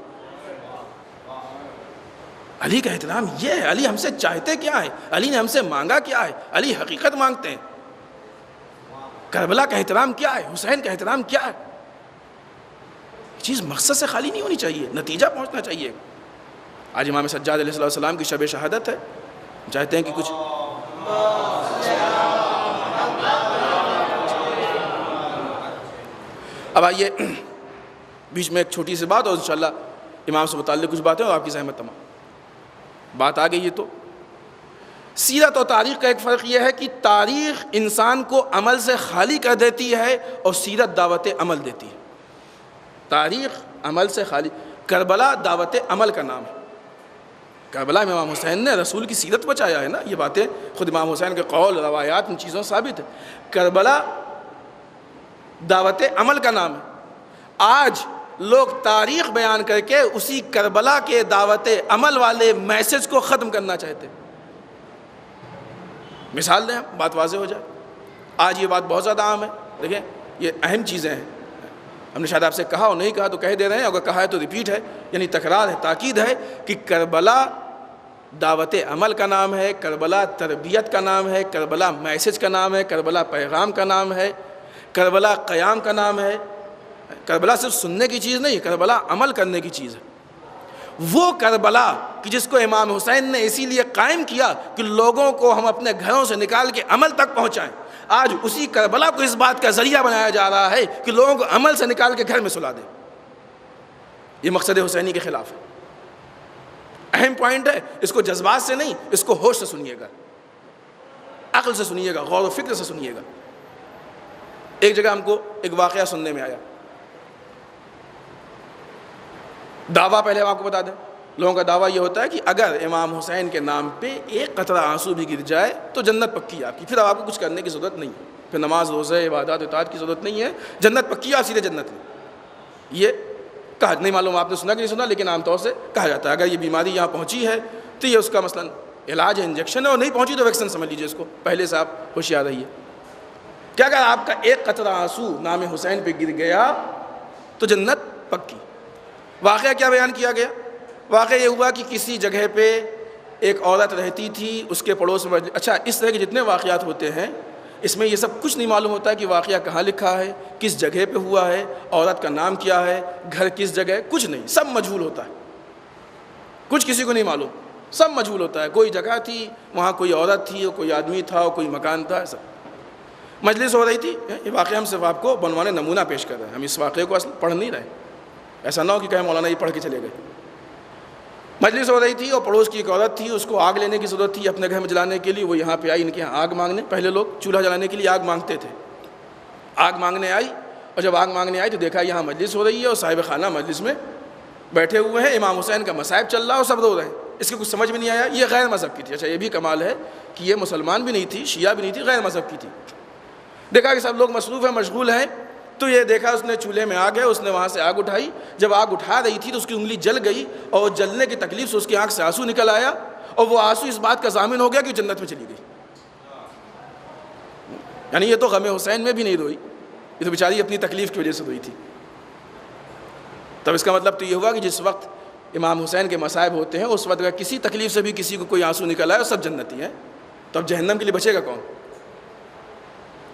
Speaker 1: علی کا احترام یہ ہے. علی ہم سے چاہتے کیا ہے، علی نے ہم سے مانگا کیا ہے، علی حقیقت مانگتے ہیں. کربلا کا احترام کیا ہے، حسین کا احترام کیا ہے. یہ چیز مقصد سے خالی نہیں ہونی چاہیے، نتیجہ پہنچنا چاہیے. آج امام سجاد علیہ السلام کی شب شہادت ہے، چاہتے ہیں کہ کچھ اب آئیے بیچ میں ایک چھوٹی سی بات اور انشاءاللہ امام سے متعلق کچھ باتیں اور آپ کی زحمت تمام بات آ گئی ہے. تو سیرت اور تاریخ کا ایک فرق یہ ہے کہ تاریخ انسان کو عمل سے خالی کر دیتی ہے اور سیرت دعوت عمل دیتی ہے. تاریخ عمل سے خالی، کربلا دعوت عمل کا نام ہے. کربلا میں امام حسین نے رسول کی سیرت بچایا ہے نا، یہ باتیں خود امام حسین کے قول روایات ان چیزوں ثابت ہے. کربلا دعوت عمل کا نام ہے. آج لوگ تاریخ بیان کر کے اسی کربلا کے دعوت عمل والے میسج کو ختم کرنا چاہتے ہیں. مثال دیں، بات واضح ہو جائے. آج یہ بات بہت زیادہ عام ہے. دیکھیں یہ اہم چیزیں ہیں، ہم نے شاید آپ سے کہا اور نہیں کہا تو کہہ دے رہے ہیں، اگر کہا ہے تو ریپیٹ ہے، یعنی تکرار ہے، تاکید ہے کہ کربلا دعوت عمل کا نام ہے، کربلا تربیت کا نام ہے، کربلا میسج کا نام ہے، کربلا پیغام کا نام ہے، کربلا قیام کا نام ہے. کربلا صرف سننے کی چیز نہیں، کربلا عمل کرنے کی چیز ہے. وہ کربلا کہ جس کو امام حسین نے اسی لیے قائم کیا کہ لوگوں کو ہم اپنے گھروں سے نکال کے عمل تک پہنچائیں، آج اسی کربلا کو اس بات کا ذریعہ بنایا جا رہا ہے کہ لوگوں کو عمل سے نکال کے گھر میں سلا دیں. یہ مقصد حسینی کے خلاف ہے. اہم پوائنٹ ہے، اس کو جذبات سے نہیں، اس کو ہوش سے سنیے گا، عقل سے سنیے گا، غور و فکر سے سنیے گا. ایک جگہ ہم کو ایک واقعہ سننے میں آیا. دعویٰ پہلے ہم آپ کو بتا دیں، لوگوں کا دعویٰ یہ ہوتا ہے کہ اگر امام حسین کے نام پہ ایک قطرہ آنسو بھی گر جائے تو جنت پکی ہے آپ کی، پھر آپ کو کچھ کرنے کی ضرورت نہیں ہے، پھر نماز روزے عبادات اطاعت کی ضرورت نہیں ہے، جنت پکی ہے، آپ سیدھے جنت میں. یہ کہا نہیں معلوم آپ نے سنا کہ نہیں سنا، لیکن عام طور سے کہا جاتا ہے. اگر یہ بیماری یہاں پہنچی ہے تو یہ اس کا مثلاً علاج ہے، انجیکشن ہے، اور نہیں پہنچی تو ویکسن سمجھ لیجیے اس کو. پہلے سے آپ ہوشیار رہیے کہ اگر آپ کا ایک قطرہ آنسو نام حسین پہ گر گیا تو جنت پکی. واقعہ کیا بیان کیا گیا؟ واقعہ یہ ہوا کہ کسی جگہ پہ ایک عورت رہتی تھی، اس کے پڑوس میں. اچھا، اس طرح کے جتنے واقعات ہوتے ہیں اس میں یہ سب کچھ نہیں معلوم ہوتا ہے کہ واقعہ کہاں لکھا ہے، کس جگہ پہ ہوا ہے، عورت کا نام کیا ہے، گھر کس جگہ ہے، کچھ نہیں، سب مجہول ہوتا ہے. کچھ کسی کو نہیں معلوم، سب مجہول ہوتا ہے. کوئی جگہ تھی، وہاں کوئی عورت تھی، کوئی آدمی تھا، کوئی مکان تھا. سب مجلس ہو رہی تھی. یہ واقعہ ہم صرف آپ کو بنوانے نمونہ پیش کر رہے ہیں، ہم اس واقعے کو اصل پڑھ نہیں رہے. ایسا نہ ہو کہ کہیں مولانا یہ پڑھ کے چلے گئے. مجلس ہو رہی تھی اور پڑوس کی ایک عورت تھی، اس کو آگ لینے کی ضرورت تھی اپنے گھر میں جلانے کے لیے. وہ یہاں پہ آئی ان کے یہاں آگ مانگنے. پہلے لوگ چولہا جلانے کے لیے آگ مانگتے تھے. آگ مانگنے آئی، اور جب آگ مانگنے آئی تو دیکھا یہاں مجلس ہو رہی ہے اور صاحب خانہ مجلس میں بیٹھے ہوئے ہیں، امام حسین کا مصائب چل رہا ہے اور سب رو رہے ہیں. اس کے کچھ سمجھ میں نہیں آیا. یہ غیر مذہب کی تھی. اچھا، یہ بھی کمال ہے کہ یہ مسلمان بھی نہیں تھی، شیعہ بھی نہیں تھی، غیر مذہب کی تھی. دیکھا کہ سب لوگ مصروف ہیں، مشغول ہیں، تو یہ دیکھا اس نے چولہے میں آگ ہے، اس نے وہاں سے آگ اٹھائی. جب آگ اٹھا رہی تھی تو اس کی انگلی جل گئی اور جلنے کی تکلیف سے اس کی آنکھ سے آنسو نکل آیا، اور وہ آنسو اس بات کا ضامن ہو گیا کہ جنت میں چلی گئی. یعنی یہ تو غم حسین میں بھی نہیں روئی، یہ تو بیچاری اپنی تکلیف کی وجہ سے روئی تھی. تب اس کا مطلب تو یہ ہوا کہ جس وقت امام حسین کے مصائب ہوتے ہیں اس وقت اگر کسی تکلیف سے بھی کسی کو کوئی آنسو نکل آئے سب جنتی ہیں. تو اب جہنم کے لیے بچے گا کون؟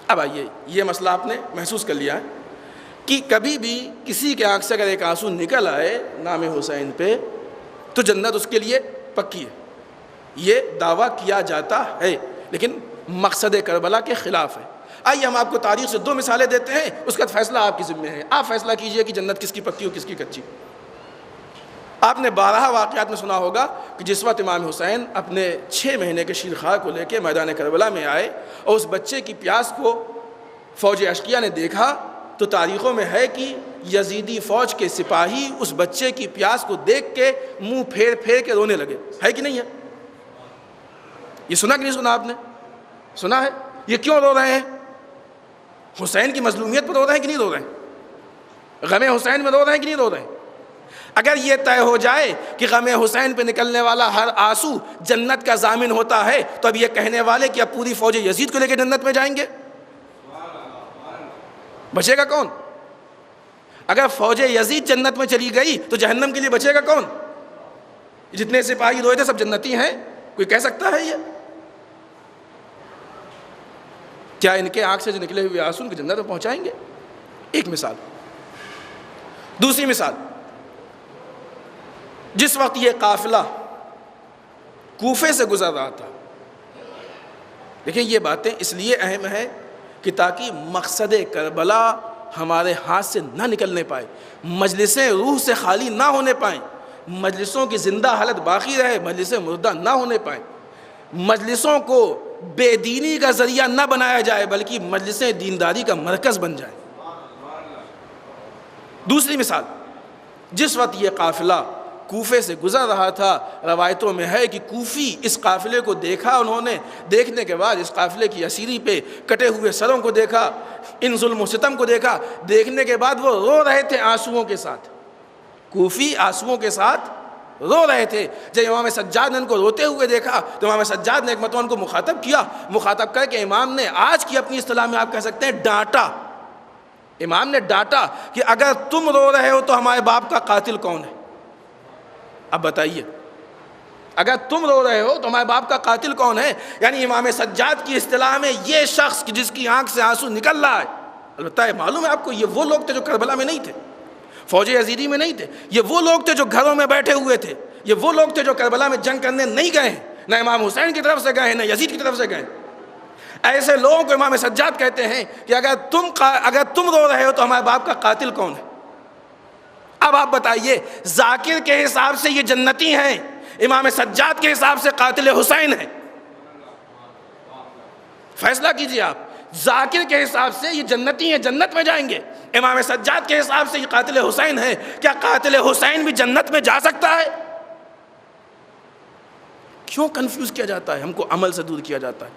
Speaker 1: اب آئیے، یہ مسئلہ آپ نے محسوس کر لیا ہے کہ کبھی بھی کسی کے آنکھ سے اگر ایک آنسو نکل آئے نام حسین پہ تو جنت اس کے لیے پکی ہے، یہ دعویٰ کیا جاتا ہے، لیکن مقصد کربلا کے خلاف ہے۔ آئیے ہم آپ کو تاریخ سے 2 مثالیں دیتے ہیں، اس کا فیصلہ آپ کی ذمہ ہے، آپ فیصلہ کیجئے کہ جنت کس کی پکی ہو کس کی کچی۔ آپ نے 12 واقعات میں سنا ہوگا کہ جس وقت امام حسین اپنے 6 مہینے کے شیرخوار کو لے کے میدان کربلا میں آئے اور اس بچے کی پیاس کو فوج اشقیہ نے دیکھا تو تاریخوں میں ہے کہ یزیدی فوج کے سپاہی اس بچے کی پیاس کو دیکھ کے منہ پھیر پھیر کے رونے لگے، ہے کہ نہیں ہے؟ یہ سنا کہ نہیں سنا؟ آپ نے سنا ہے؟ یہ کیوں رو رہے ہیں؟ حسین کی مظلومیت پر رو رہے ہیں کہ نہیں رو رہے ہیں؟ غم حسین میں رو رہے ہیں کہ نہیں رو رہے ہیں؟ اگر یہ طے ہو جائے کہ غم حسین پہ نکلنے والا ہر آنسو جنت کا ضامن ہوتا ہے تو اب یہ کہنے والے کہ اب پوری فوج یزید کو لے کے جنت میں جائیں گے، بچے گا کون؟ اگر فوج یزید جنت میں چلی گئی تو جہنم کے لیے بچے گا کون؟ جتنے سپاہی روئے تھے سب جنتی ہیں، کوئی کہہ سکتا ہے یہ؟ کیا ان کے آنکھ سے جو نکلے ہوئے آنسو ان کو جنت میں پہنچائیں گے؟ ایک مثال۔ دوسری مثال، جس وقت یہ قافلہ کوفے سے گزر رہا تھا، دیکھیں یہ باتیں اس لیے اہم ہیں کہ تاکہ مقصد کربلا ہمارے ہاتھ سے نہ نکلنے پائے، مجلسیں روح سے خالی نہ ہونے پائیں، مجلسوں کی زندہ حالت باقی رہے، مجلسیں مردہ نہ ہونے پائیں، مجلسوں کو بے دینی کا ذریعہ نہ بنایا جائے بلکہ مجلسیں دینداری کا مرکز بن جائیں۔ دوسری مثال، جس وقت یہ قافلہ کوفے سے گزر رہا تھا، روایتوں میں ہے کہ کوفی اس قافلے کو دیکھا، انہوں نے دیکھنے کے بعد اس قافلے کی اسیری پہ کٹے ہوئے سروں کو دیکھا، ان ظلم و ستم کو دیکھا، دیکھنے کے بعد وہ رو رہے تھے آنسوؤں کے ساتھ، کوفی آنسوؤں کے ساتھ رو رہے تھے۔ جب امام سجاد نے ان کو روتے ہوئے دیکھا تو امام سجاد نے ایک مرتبہ ان کو مخاطب کیا، مخاطب کر کے امام نے آج کی اپنی اصطلاح میں آپ کہہ سکتے ہیں ڈانٹا، امام نے ڈانٹا کہ اگر تم رو رہے ہو تو ہمارے باپ کا قاتل کون ہے؟ اب بتائیے، اگر تم رو رہے ہو تو ہمارے باپ کا قاتل کون ہے؟ یعنی امام سجاد کی اصطلاح میں یہ شخص جس کی آنکھ سے آنسو نکل رہا ہے، البتہ یہ معلوم ہے آپ کو، یہ وہ لوگ تھے جو کربلا میں نہیں تھے، فوج یزیدی میں نہیں تھے، یہ وہ لوگ تھے جو گھروں میں بیٹھے ہوئے تھے، یہ وہ لوگ تھے جو کربلا میں جنگ کرنے نہیں گئے ہیں، نہ امام حسین کی طرف سے گئے ہیں نہ یزید کی طرف سے گئے۔ ایسے لوگوں کو امام سجاد کہتے ہیں کہ اگر تم رو رہے ہو تو ہمارے باپ کا قاتل کون ہے؟ اب آپ بتائیے، ذاکر کے حساب سے یہ جنتی ہیں، امام سجاد کے حساب سے قاتل حسین ہیں، فیصلہ کیجئے آپ۔ ذاکر کے حساب سے یہ جنتی ہیں، جنت میں جائیں گے، امام سجاد کے حساب سے یہ قاتل حسین ہے، کیا قاتل حسین بھی جنت میں جا سکتا ہے؟ کیوں کنفیوز کیا جاتا ہے؟ ہم کو عمل سے دور کیا جاتا ہے۔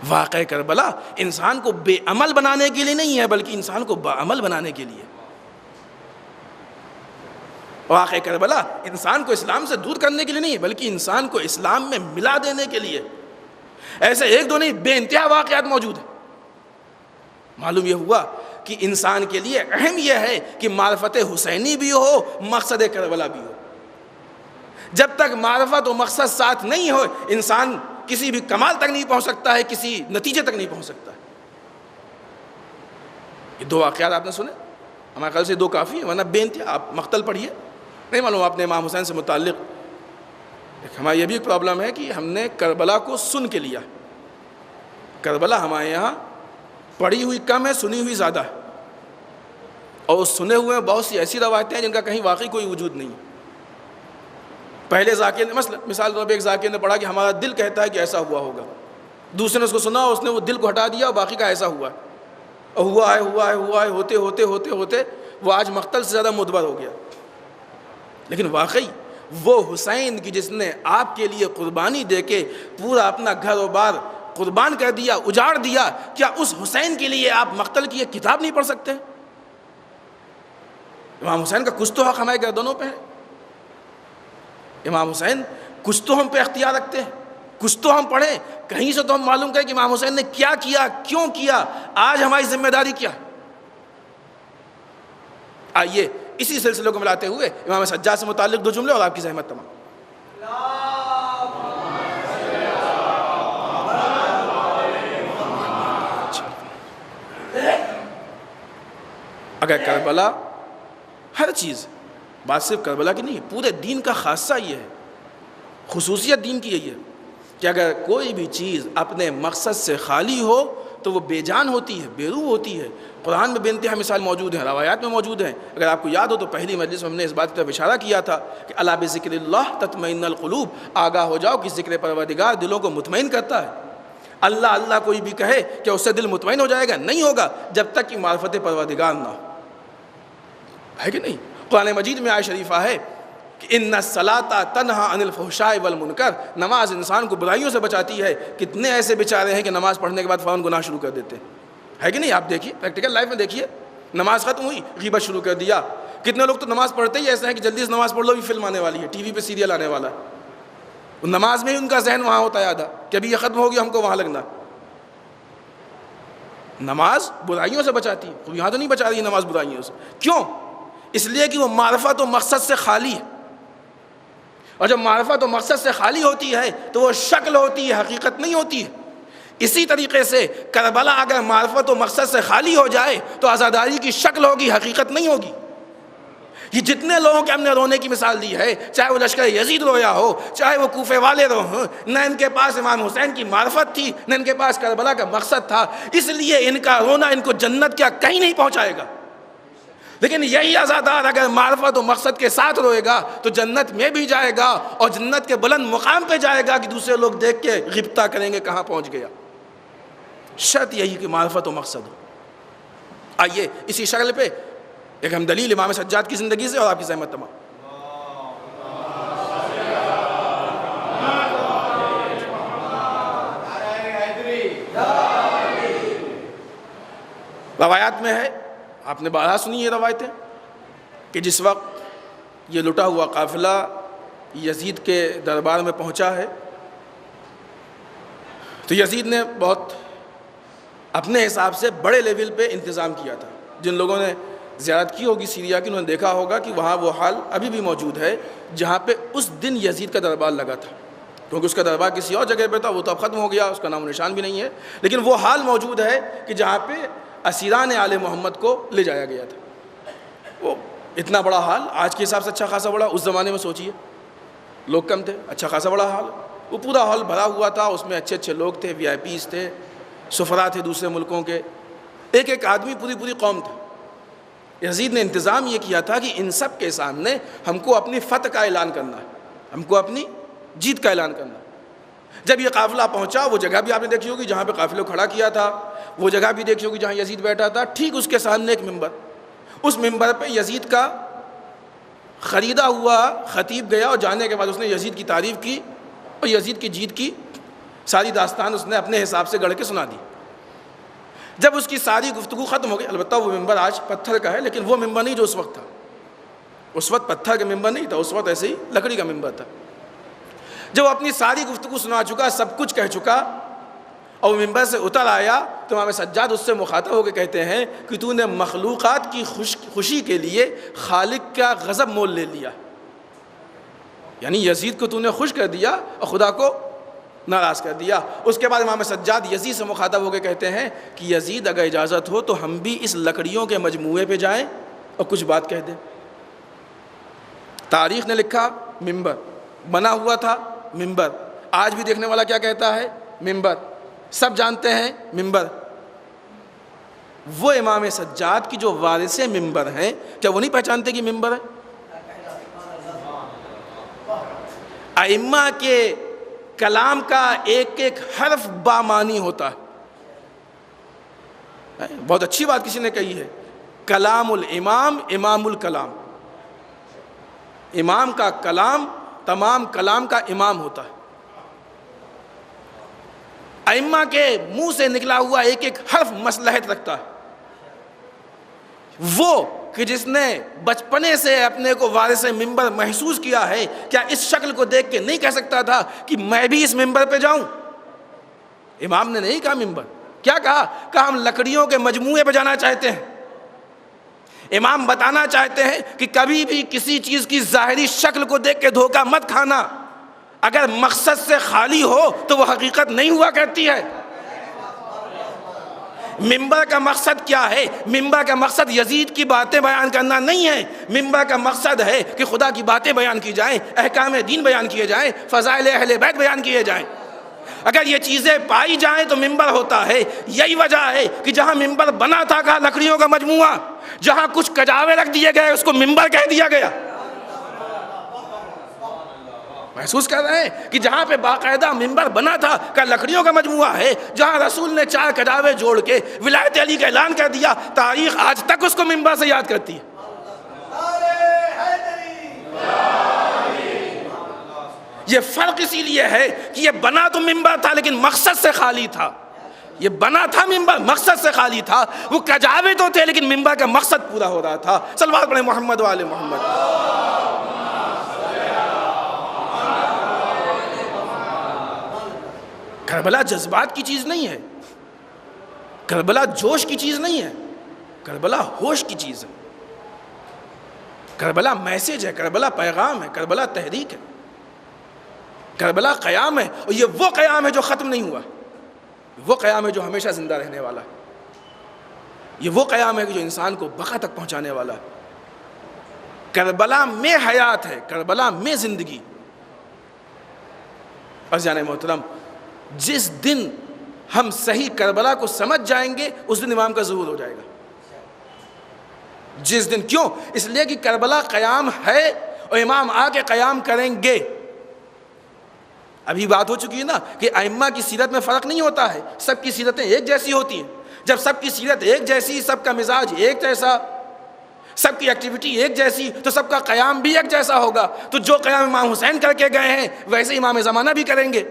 Speaker 1: واقعہ کربلا انسان کو بے عمل بنانے کے لیے نہیں ہے بلکہ انسان کو باعمل بنانے کے لیے۔ واقعہ کربلا انسان کو اسلام سے دور کرنے کے لیے نہیں ہے بلکہ انسان کو اسلام میں ملا دینے کے لیے۔ ایسے ایک دو نہیں، بے انتہا واقعات موجود ہیں۔ معلوم یہ ہوا کہ انسان کے لیے اہم یہ ہے کہ معرفت حسینی بھی ہو، مقصد کربلا بھی ہو۔ جب تک معرفت و مقصد ساتھ نہیں ہو، انسان کسی بھی کمال تک نہیں پہنچ سکتا ہے، کسی نتیجے تک نہیں پہنچ سکتا ہے۔ یہ 2 واقعات آپ نے سنے، ہمارے خیال سے 2 کافی ہیں، ورنہ بے انتہا آپ مقتل پڑھیے، نہیں معلوم آپ نے امام حسین سے متعلق۔ ہمارا یہ بھی ایک پرابلم ہے کہ ہم نے کربلا کو سن کے لیا، کربلا ہمارے یہاں پڑھی ہوئی کم ہے، سنی ہوئی زیادہ ہے، اور اس سنے ہوئے میں بہت سی ایسی روایتیں ہیں جن کا کہیں واقعی کوئی وجود نہیں ہے۔ پہلے ذاکر نے مثال طور پہ ایک ذاکر نے پڑھا کہ ہمارا دل کہتا ہے کہ ایسا ہوا ہوگا، دوسرے نے اس کو سنا، اس نے وہ دل کو ہٹا دیا اور باقی کا ایسا ہوا ہے، اور ہوا ہے ہوتے ہوتے ہوتے ہوتے وہ آج مقتل سے زیادہ مدبر ہو گیا۔ لیکن واقعی وہ حسین کی جس نے آپ کے لیے قربانی دے کے پورا اپنا گھر و بار قربان کر دیا، اجاڑ دیا، کیا اس حسین کے لیے آپ مقتل کی ایک کتاب نہیں پڑھ سکتے؟ امام حسین کا کچھ تو حق ہمارے گردنوں پہ ہے، امام حسین کچھ تو ہم پہ اختیار رکھتے ہیں، کچھ تو ہم پڑھیں، کہیں سے تو ہم معلوم کریں کہ امام حسین نے کیا کیا، کیوں کیا، آج ہماری ذمہ داری کیا۔ آئیے اسی سلسلے کو ملاتے ہوئے امام سجاد سے متعلق 2 جملے اور آپ کی زحمت تمام۔ اگر کربلا ہر چیز، بات صرف کربلا کی نہیں ہے، پورے دین کا خاصہ یہ ہے، خصوصیت دین کی یہی ہے کہ اگر کوئی بھی چیز اپنے مقصد سے خالی ہو تو وہ بے جان ہوتی ہے، بے روح ہوتی ہے۔ قرآن میں بے انتہا مثال موجود ہیں، روایات میں موجود ہیں۔ اگر آپ کو یاد ہو تو پہلی مجلس میں ہم نے اس بات کی طرف اشارہ کیا تھا کہ الا بذکر اللہ تطمئن القلوب، آگاہ ہو جاؤ کہ ذکر پروردگار دلوں کو مطمئن کرتا ہے۔ اللہ اللہ کوئی بھی کہے کہ اس سے دل مطمئن ہو جائے گا؟ نہیں ہوگا جب تک کہ معرفت پروردگار نہ ہو، ہے کہ نہیں؟ قرآن مجید میں آیت شریفہ ہے کہ ان الصلاۃ تنہی عن الفحشاء والمنکر، نماز انسان کو برائیوں سے بچاتی ہے۔ کتنے ایسے بیچارے ہیں کہ نماز پڑھنے کے بعد فوراً گناہ شروع کر دیتے ہیں، ہے کہ نہیں؟ آپ دیکھیے پریکٹیکل لائف میں دیکھیے، نماز ختم ہوئی غیبت شروع کر دیا۔ کتنے لوگ تو نماز پڑھتے ہی ایسے ہیں کہ جلدی سے نماز پڑھ لو، بھی فلم آنے والی ہے، ٹی وی پہ سیریل آنے والا ہے، نماز میں ہی ان کا ذہن وہاں ہوتا ہے آدھا کہ ابھی یہ ختم ہو گیا، ہم کو وہاں لگنا۔ نماز برائیوں سے بچاتی ہے، یہاں تو نہیں بچا رہی ہے نماز برائیوں سے۔ کیوں؟ اس لیے کہ وہ معرفت و مقصد سے خالی ہے، اور جب معرفت و مقصد سے خالی ہوتی ہے تو وہ شکل ہوتی ہے، حقیقت نہیں ہوتی ہے۔ اسی طریقے سے کربلا اگر معرفت و مقصد سے خالی ہو جائے تو عزاداری کی شکل ہوگی، حقیقت نہیں ہوگی۔ یہ جتنے لوگوں کے ہم نے رونے کی مثال دی ہے، چاہے وہ لشکر یزید رویا ہو، چاہے وہ کوفے والے رو ہوں، نہ ان کے پاس امام حسین کی معرفت تھی، نہ ان کے پاس کربلا کا مقصد تھا، اس لیے ان کا رونا ان کو جنت کیا کہیں نہیں پہنچائے گا۔ لیکن یہی عزادار اگر معرفت و مقصد کے ساتھ روئے گا تو جنت میں بھی جائے گا، اور جنت کے بلند مقام پہ جائے گا کہ دوسرے لوگ دیکھ کے غبطہ کریں گے کہاں پہنچ گیا۔ شرط یہی کہ معرفت و مقصد ہو۔ آئیے اسی شکل پہ ایک ہم دلیل امام سجاد کی زندگی سے اور آپ کی زحمت تمام۔ روایات میں ہے، آپ نے بارہا سنی یہ روایتیں، کہ جس وقت یہ لٹا ہوا قافلہ یزید کے دربار میں پہنچا ہے تو یزید نے بہت اپنے حساب سے بڑے لیول پہ انتظام کیا تھا۔ جن لوگوں نے زیارت کی ہوگی سیریا کی، انہوں نے دیکھا ہوگا کہ وہاں وہ حال ابھی بھی موجود ہے جہاں پہ اس دن یزید کا دربار لگا تھا، کیونکہ اس کا دربار کسی اور جگہ پہ تھا، وہ تو اب ختم ہو گیا، اس کا نام و نشان بھی نہیں ہے، لیکن وہ حال موجود ہے کہ جہاں پہ اسیران آل محمد کو لے جایا گیا تھا۔ وہ اتنا بڑا حال آج کے حساب سے اچھا خاصا بڑا، اس زمانے میں سوچیے لوگ کم تھے، اچھا خاصا بڑا حال، وہ پورا ہال بھرا ہوا تھا، اس میں اچھے اچھے لوگ تھے، وی آئی پیز تھے، سفراء تھے دوسرے ملکوں کے، ایک ایک آدمی، پوری قوم تھا۔ یزید نے انتظام یہ کیا تھا کہ ان سب کے سامنے ہم کو اپنی فتح کا اعلان کرنا ہے، ہم کو اپنی جیت کا اعلان کرنا ہے۔ جب یہ قافلہ پہنچا، وہ جگہ بھی آپ نے دیکھی ہوگی جہاں پہ قافلے کو کھڑا کیا تھا، وہ جگہ بھی دیکھی ہوگی جہاں یزید بیٹھا تھا، ٹھیک اس کے سامنے ایک ممبر، اس ممبر پہ یزید کا خریدا ہوا خطیب گیا، اور جانے کے بعد اس نے یزید کی تعریف کی اور یزید کی جیت کی ساری داستان اس نے اپنے حساب سے گڑھ کے سنا دی۔ جب اس کی ساری گفتگو ختم ہو گئی، البتہ وہ ممبر آج پتھر کا ہے، لیکن وہ ممبر نہیں جو اس وقت تھا، اس وقت پتھر کا ممبر نہیں تھا، اس وقت ایسے ہی لکڑی کا ممبر تھا۔ جب وہ اپنی ساری گفتگو سنا چکا، سب کچھ کہہ چکا، اور وہ ممبر سے اتر آیا تو امام سجاد اس سے مخاطب ہو کے کہتے ہیں کہ تو نے مخلوقات کی خوشی کے لیے خالق کا غضب مول لے لیا، یعنی یزید کو تو نے خوش کر دیا اور خدا کو ناراض کر دیا۔ اس کے بعد امام سجاد یزید سے مخاطب ہو کے کہتے ہیں کہ یزید اگر اجازت ہو تو ہم بھی اس لکڑیوں کے مجموعے پہ جائیں اور کچھ بات کہہ دیں۔ تاریخ نے لکھا ممبر بنا ہوا تھا، ممبر آج بھی دیکھنے والا کیا کہتا ہے؟ ممبر، سب جانتے ہیں ممبر۔ وہ امام سجاد کی جو وارث ممبر ہیں، کیا وہ نہیں پہچانتے کہ ممبر ہے؟ ائمہ کے کلام کا ایک ایک حرف بامانی ہوتا ہے۔ بہت اچھی بات کسی نے کہی ہے، کلام الامام امام الکلام، امام کا کلام تمام کلام کا امام ہوتا ہے۔ ائمہ کے منہ سے نکلا ہوا ایک ایک حرف مصلحت رکھتا ہے۔ وہ کہ جس نے بچپنے سے اپنے کو وارث ممبر محسوس کیا ہے، کیا اس شکل کو دیکھ کے نہیں کہہ سکتا تھا کہ میں بھی اس ممبر پہ جاؤں؟ امام نے نہیں کہا ممبر، کیا کہا؟ کہ ہم لکڑیوں کے مجموعے پہ جانا چاہتے ہیں۔ امام بتانا چاہتے ہیں کہ کبھی بھی کسی چیز کی ظاہری شکل کو دیکھ کے دھوکہ مت کھانا، اگر مقصد سے خالی ہو تو وہ حقیقت نہیں ہوا کرتی ہے۔ منبر کا مقصد کیا ہے؟ منبر کا مقصد یزید کی باتیں بیان کرنا نہیں ہے، منبر کا مقصد ہے کہ خدا کی باتیں بیان کی جائیں، احکام دین بیان کیے جائیں، فضائل اہل بیت بیان کیے جائیں۔ اگر یہ چیزیں پائی جائیں تو منبر ہوتا ہے۔ یہی وجہ ہے کہ جہاں منبر بنا تھا کہا لکڑیوں کا مجموعہ، جہاں کچھ کجاوے رکھ دیے گئے اس کو منبر کہہ دیا گیا۔ محسوس کر رہے ہیں کہ جہاں پہ باقاعدہ منبر بنا تھا کہ لکڑیوں کا مجموعہ ہے، جہاں رسول نے 4 کجاوے جوڑ کے ولایت علی کا اعلان کر دیا، تاریخ آج تک اس کو منبر سے یاد کرتی ہے۔ یہ فرق اسی لیے ہے کہ یہ بنا تو منبر تھا لیکن مقصد سے خالی تھا۔ یہ بنا تھا منبر، مقصد سے خالی تھا۔ وہ کجاوے تو تھے لیکن منبر کا مقصد پورا ہو رہا تھا۔ صلوات پڑھیں محمد وآل محمد۔ کربلا جذبات کی چیز نہیں ہے، کربلا جوش کی چیز نہیں ہے، کربلا ہوش کی چیز ہے، کربلا میسج ہے، کربلا پیغام ہے، کربلا تحریک ہے، کربلا قیام ہے، اور یہ وہ قیام ہے جو ختم نہیں ہوا، وہ قیام ہے جو ہمیشہ زندہ رہنے والا ہے، یہ وہ قیام ہے جو انسان کو بقا تک پہنچانے والا ہے۔ کربلا میں حیات ہے، کربلا میں زندگی۔ عزیزان محترم، جس دن ہم صحیح کربلا کو سمجھ جائیں گے اس دن امام کا ظہور ہو جائے گا۔ جس دن، کیوں؟ اس لیے کہ کربلا قیام ہے اور امام آ کے قیام کریں گے۔ ابھی بات ہو چکی ہے نا کہ ائمہ کی سیرت میں فرق نہیں ہوتا ہے، سب کی سیرتیں ایک جیسی ہوتی ہیں۔ جب سب کی سیرت ایک جیسی، سب کا مزاج ایک جیسا، سب کی ایکٹیویٹی ایک جیسی، تو سب کا قیام بھی ایک جیسا ہوگا۔ تو جو قیام امام حسین کر کے گئے ہیں ویسے امام زمانہ بھی کریں گے،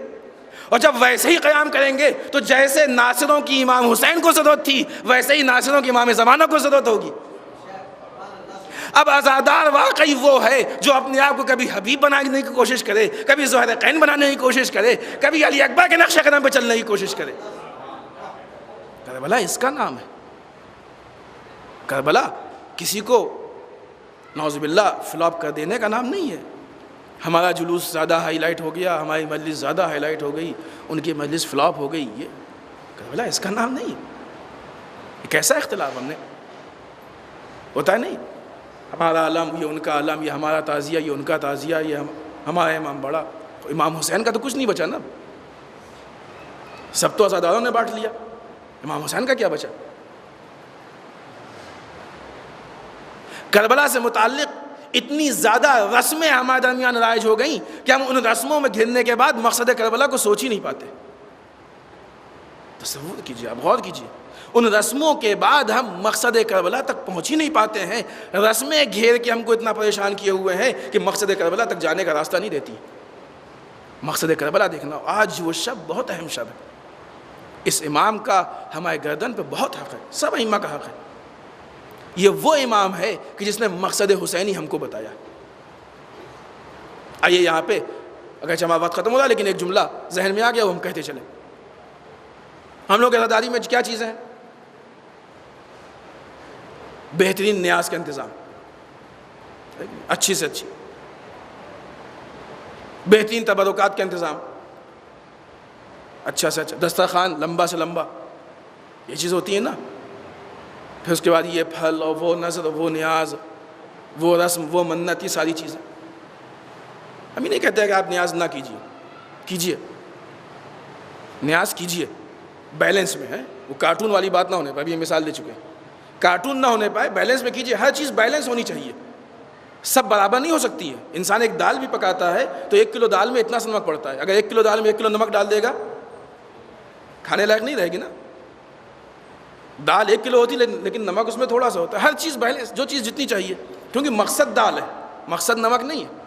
Speaker 1: اور جب ویسے ہی قیام کریں گے تو جیسے ناصروں کی امام حسین کو ضرورت تھی ویسے ہی ناصروں کی امام زمانہ کو ضرورت ہوگی۔ اب عزادار واقعی وہ ہے جو اپنے آپ کو کبھی حبیب بنانے کی کوشش کرے، کبھی زہر قین بنانے کی کوشش کرے، کبھی علی اکبر کے نقش قدم پہ چلنے کی کوشش کرے۔ کربلا اس کا نام ہے۔ کربلا کسی کو نعوذ باللہ فلاپ کر دینے کا نام نہیں ہے۔ ہمارا جلوس زیادہ ہائی لائٹ ہو گیا، ہماری مجلس زیادہ ہائی لائٹ ہو گئی، ان کی مجلس فلاپ ہو گئی، یہ کربلا اس کا نام نہیں ہے۔ یہ کیسا اختلاف ہم نے ہوتا ہے نہیں، ہمارا علم یہ ان کا علم، یہ ہمارا تعزیہ یہ ان کا تعزیہ، یہ ہمارا امام بڑا۔ امام حسین کا تو کچھ نہیں بچا نا، سب تو عزاداروں نے بانٹ لیا، امام حسین کا کیا بچا؟ کربلا سے متعلق اتنی زیادہ رسمیں ہمارے درمیان رائج ہو گئیں کہ ہم ان رسموں میں گھرنے کے بعد مقصد کربلا کو سوچ ہی نہیں پاتے۔ تصور کیجئے، آپ غور کیجئے، ان رسموں کے بعد ہم مقصد کربلا تک پہنچ ہی نہیں پاتے ہیں۔ رسمیں گھیر کے ہم کو اتنا پریشان کیے ہوئے ہیں کہ مقصد کربلا تک جانے کا راستہ نہیں دیتی۔ مقصد کربلا دیکھنا، آج وہ شب بہت اہم شب ہے۔ اس امام کا ہمارے گردن پہ بہت حق ہے، سب ائمہ کا حق ہے۔ یہ وہ امام ہے کہ جس نے مقصد حسینی ہم کو بتایا۔ آئیے یہاں پہ، اگرچہ ہمارا وقت ختم ہو رہا لیکن ایک جملہ ذہن میں آ گیا وہ ہم کہتے چلیں۔ ہم لوگ عزاداری میں کیا چیزیں ہیں؟ بہترین نیاز کا انتظام، اچھی سے اچھی، بہترین تبرکات کا انتظام، اچھا سے اچھا دسترخوان لمبا سے لمبا، یہ چیز ہوتی ہے نا۔ پھر اس کے بعد یہ پھل اور وہ نظر، وہ نیاز، وہ رسم، وہ منت، یہ ساری چیزیں۔ ہم ہی نہیں کہتے کہ آپ نیاز نہ کیجیے، کیجیے، نیاز کیجیے، بیلنس میں ہے۔ وہ کارٹون والی بات نہ ہونے پائے، ابھی یہ مثال دے چکے ہیں، کارٹون نہ ہونے پائے، بیلنس میں کیجیے۔ ہر چیز بیلنس ہونی چاہیے، سب برابر نہیں ہو سکتی ہے۔ انسان ایک دال بھی پکاتا ہے تو 1 کلو دال میں اتنا سا نمک پڑتا ہے، اگر 1 کلو دال میں 1 کلو نمک ڈال دے گا کھانے لائق نہیں رہے گی نا۔ دال 1 کلو ہوتی لیکن نمک اس میں تھوڑا سا ہوتا ہے۔ ہر چیز بیلنس، جو چیز جتنی چاہیے، کیونکہ مقصد دال ہے، مقصد نمک نہیں ہے۔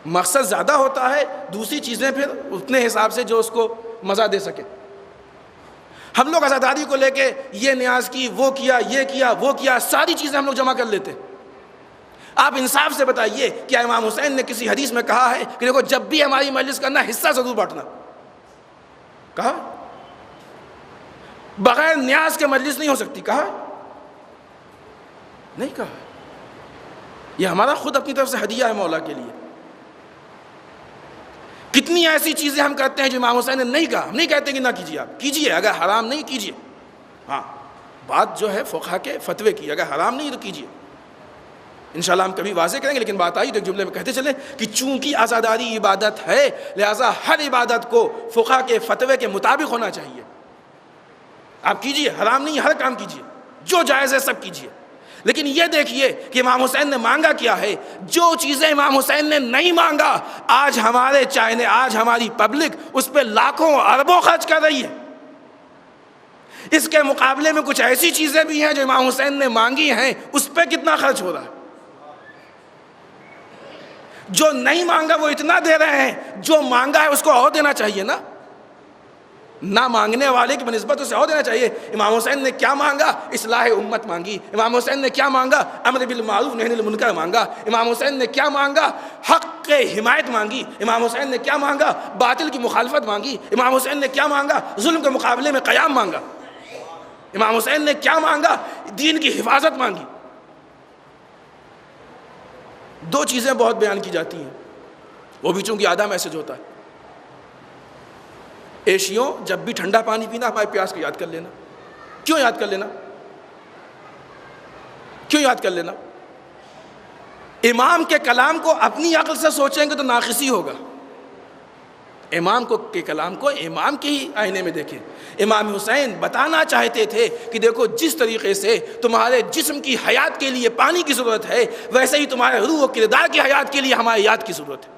Speaker 1: مقصد زیادہ ہوتا ہے، دوسری چیزیں پھر اتنے حساب سے جو اس کو مزہ دے سکے۔ ہم لوگ عزاداری کو لے کے یہ نیاز کی، وہ کیا، یہ کیا، وہ کیا، ساری چیزیں ہم لوگ جمع کر لیتے۔ آپ انصاف سے بتائیے کیا امام حسین نے کسی حدیث میں کہا ہے کہ دیکھو جب بھی ہماری مجلس کرنا حصہ ضرور بانٹنا؟ کہا؟ بغیر نیاز کے مجلس نہیں ہو سکتی، کہا؟ نہیں کہا۔ یہ ہمارا خود اپنی طرف سے ہدیہ ہے مولا کے لیے۔ کتنی ایسی چیزیں ہم کرتے ہیں جو امام حسین نے نہیں کہا۔ ہم نہیں کہتے کہ نہ کیجیے، آپ کیجیے، اگر حرام نہیں کیجیے، ہاں بات جو ہے فقہا کے فتوے کی، اگر حرام نہیں تو کیجیے، انشاءاللہ ہم کبھی واضح کریں گے، لیکن بات آئی تو ایک جملے میں کہتے چلیں کہ چونکہ عزاداری عبادت ہے لہٰذا ہر عبادت کو فقہا کے فتوے کے مطابق ہونا چاہیے۔ آپ کیجیے، حرام نہیں، ہر کام کیجیے، جو جائز ہے سب کیجیے، لیکن یہ دیکھیے کہ امام حسین نے مانگا کیا ہے۔ جو چیزیں امام حسین نے نہیں مانگا آج ہماری پبلک اس پہ لاکھوں اربوں خرچ کر رہی ہے۔ اس کے مقابلے میں کچھ ایسی چیزیں بھی ہیں جو امام حسین نے مانگی ہیں، اس پہ کتنا خرچ ہو رہا ہے۔ جو نہیں مانگا وہ اتنا دے رہے ہیں، جو مانگا ہے اس کو اور دینا چاہیے نا، نہ مانگنے والے کی بنسبت اسے اور دینا چاہیے۔ امام حسین نے کیا مانگا؟ اصلاح امت مانگی۔ امام حسین نے کیا مانگا؟ امر بالمعروف نہی عن المنکر مانگا۔ امام حسین نے کیا مانگا؟ حق کے حمایت مانگی۔ امام حسین نے کیا مانگا؟ باطل کی مخالفت مانگی۔ امام حسین نے کیا مانگا؟ ظلم کے مقابلے میں قیام مانگا۔ امام حسین نے کیا مانگا؟ دین کی حفاظت مانگی۔ دو چیزیں بہت بیان کی جاتی ہیں، وہ بھی چونکہ آدھا میسج ہوتا ہے۔ ایشیوں، جب بھی ٹھنڈا پانی پینا ہمارے پیاس کو یاد کر لینا۔ کیوں یاد کر لینا؟ کیوں یاد کر لینا؟ امام کے کلام کو اپنی عقل سے سوچیں گے تو ناقصی ہوگا۔ امام کے کلام کو امام کے ہی آئینے میں دیکھیں۔ امام حسین بتانا چاہتے تھے کہ دیکھو جس طریقے سے تمہارے جسم کی حیات کے لیے پانی کی ضرورت ہے، ویسے ہی تمہارے روح و کردار کی حیات کے لیے ہماری یاد کی ضرورت ہے۔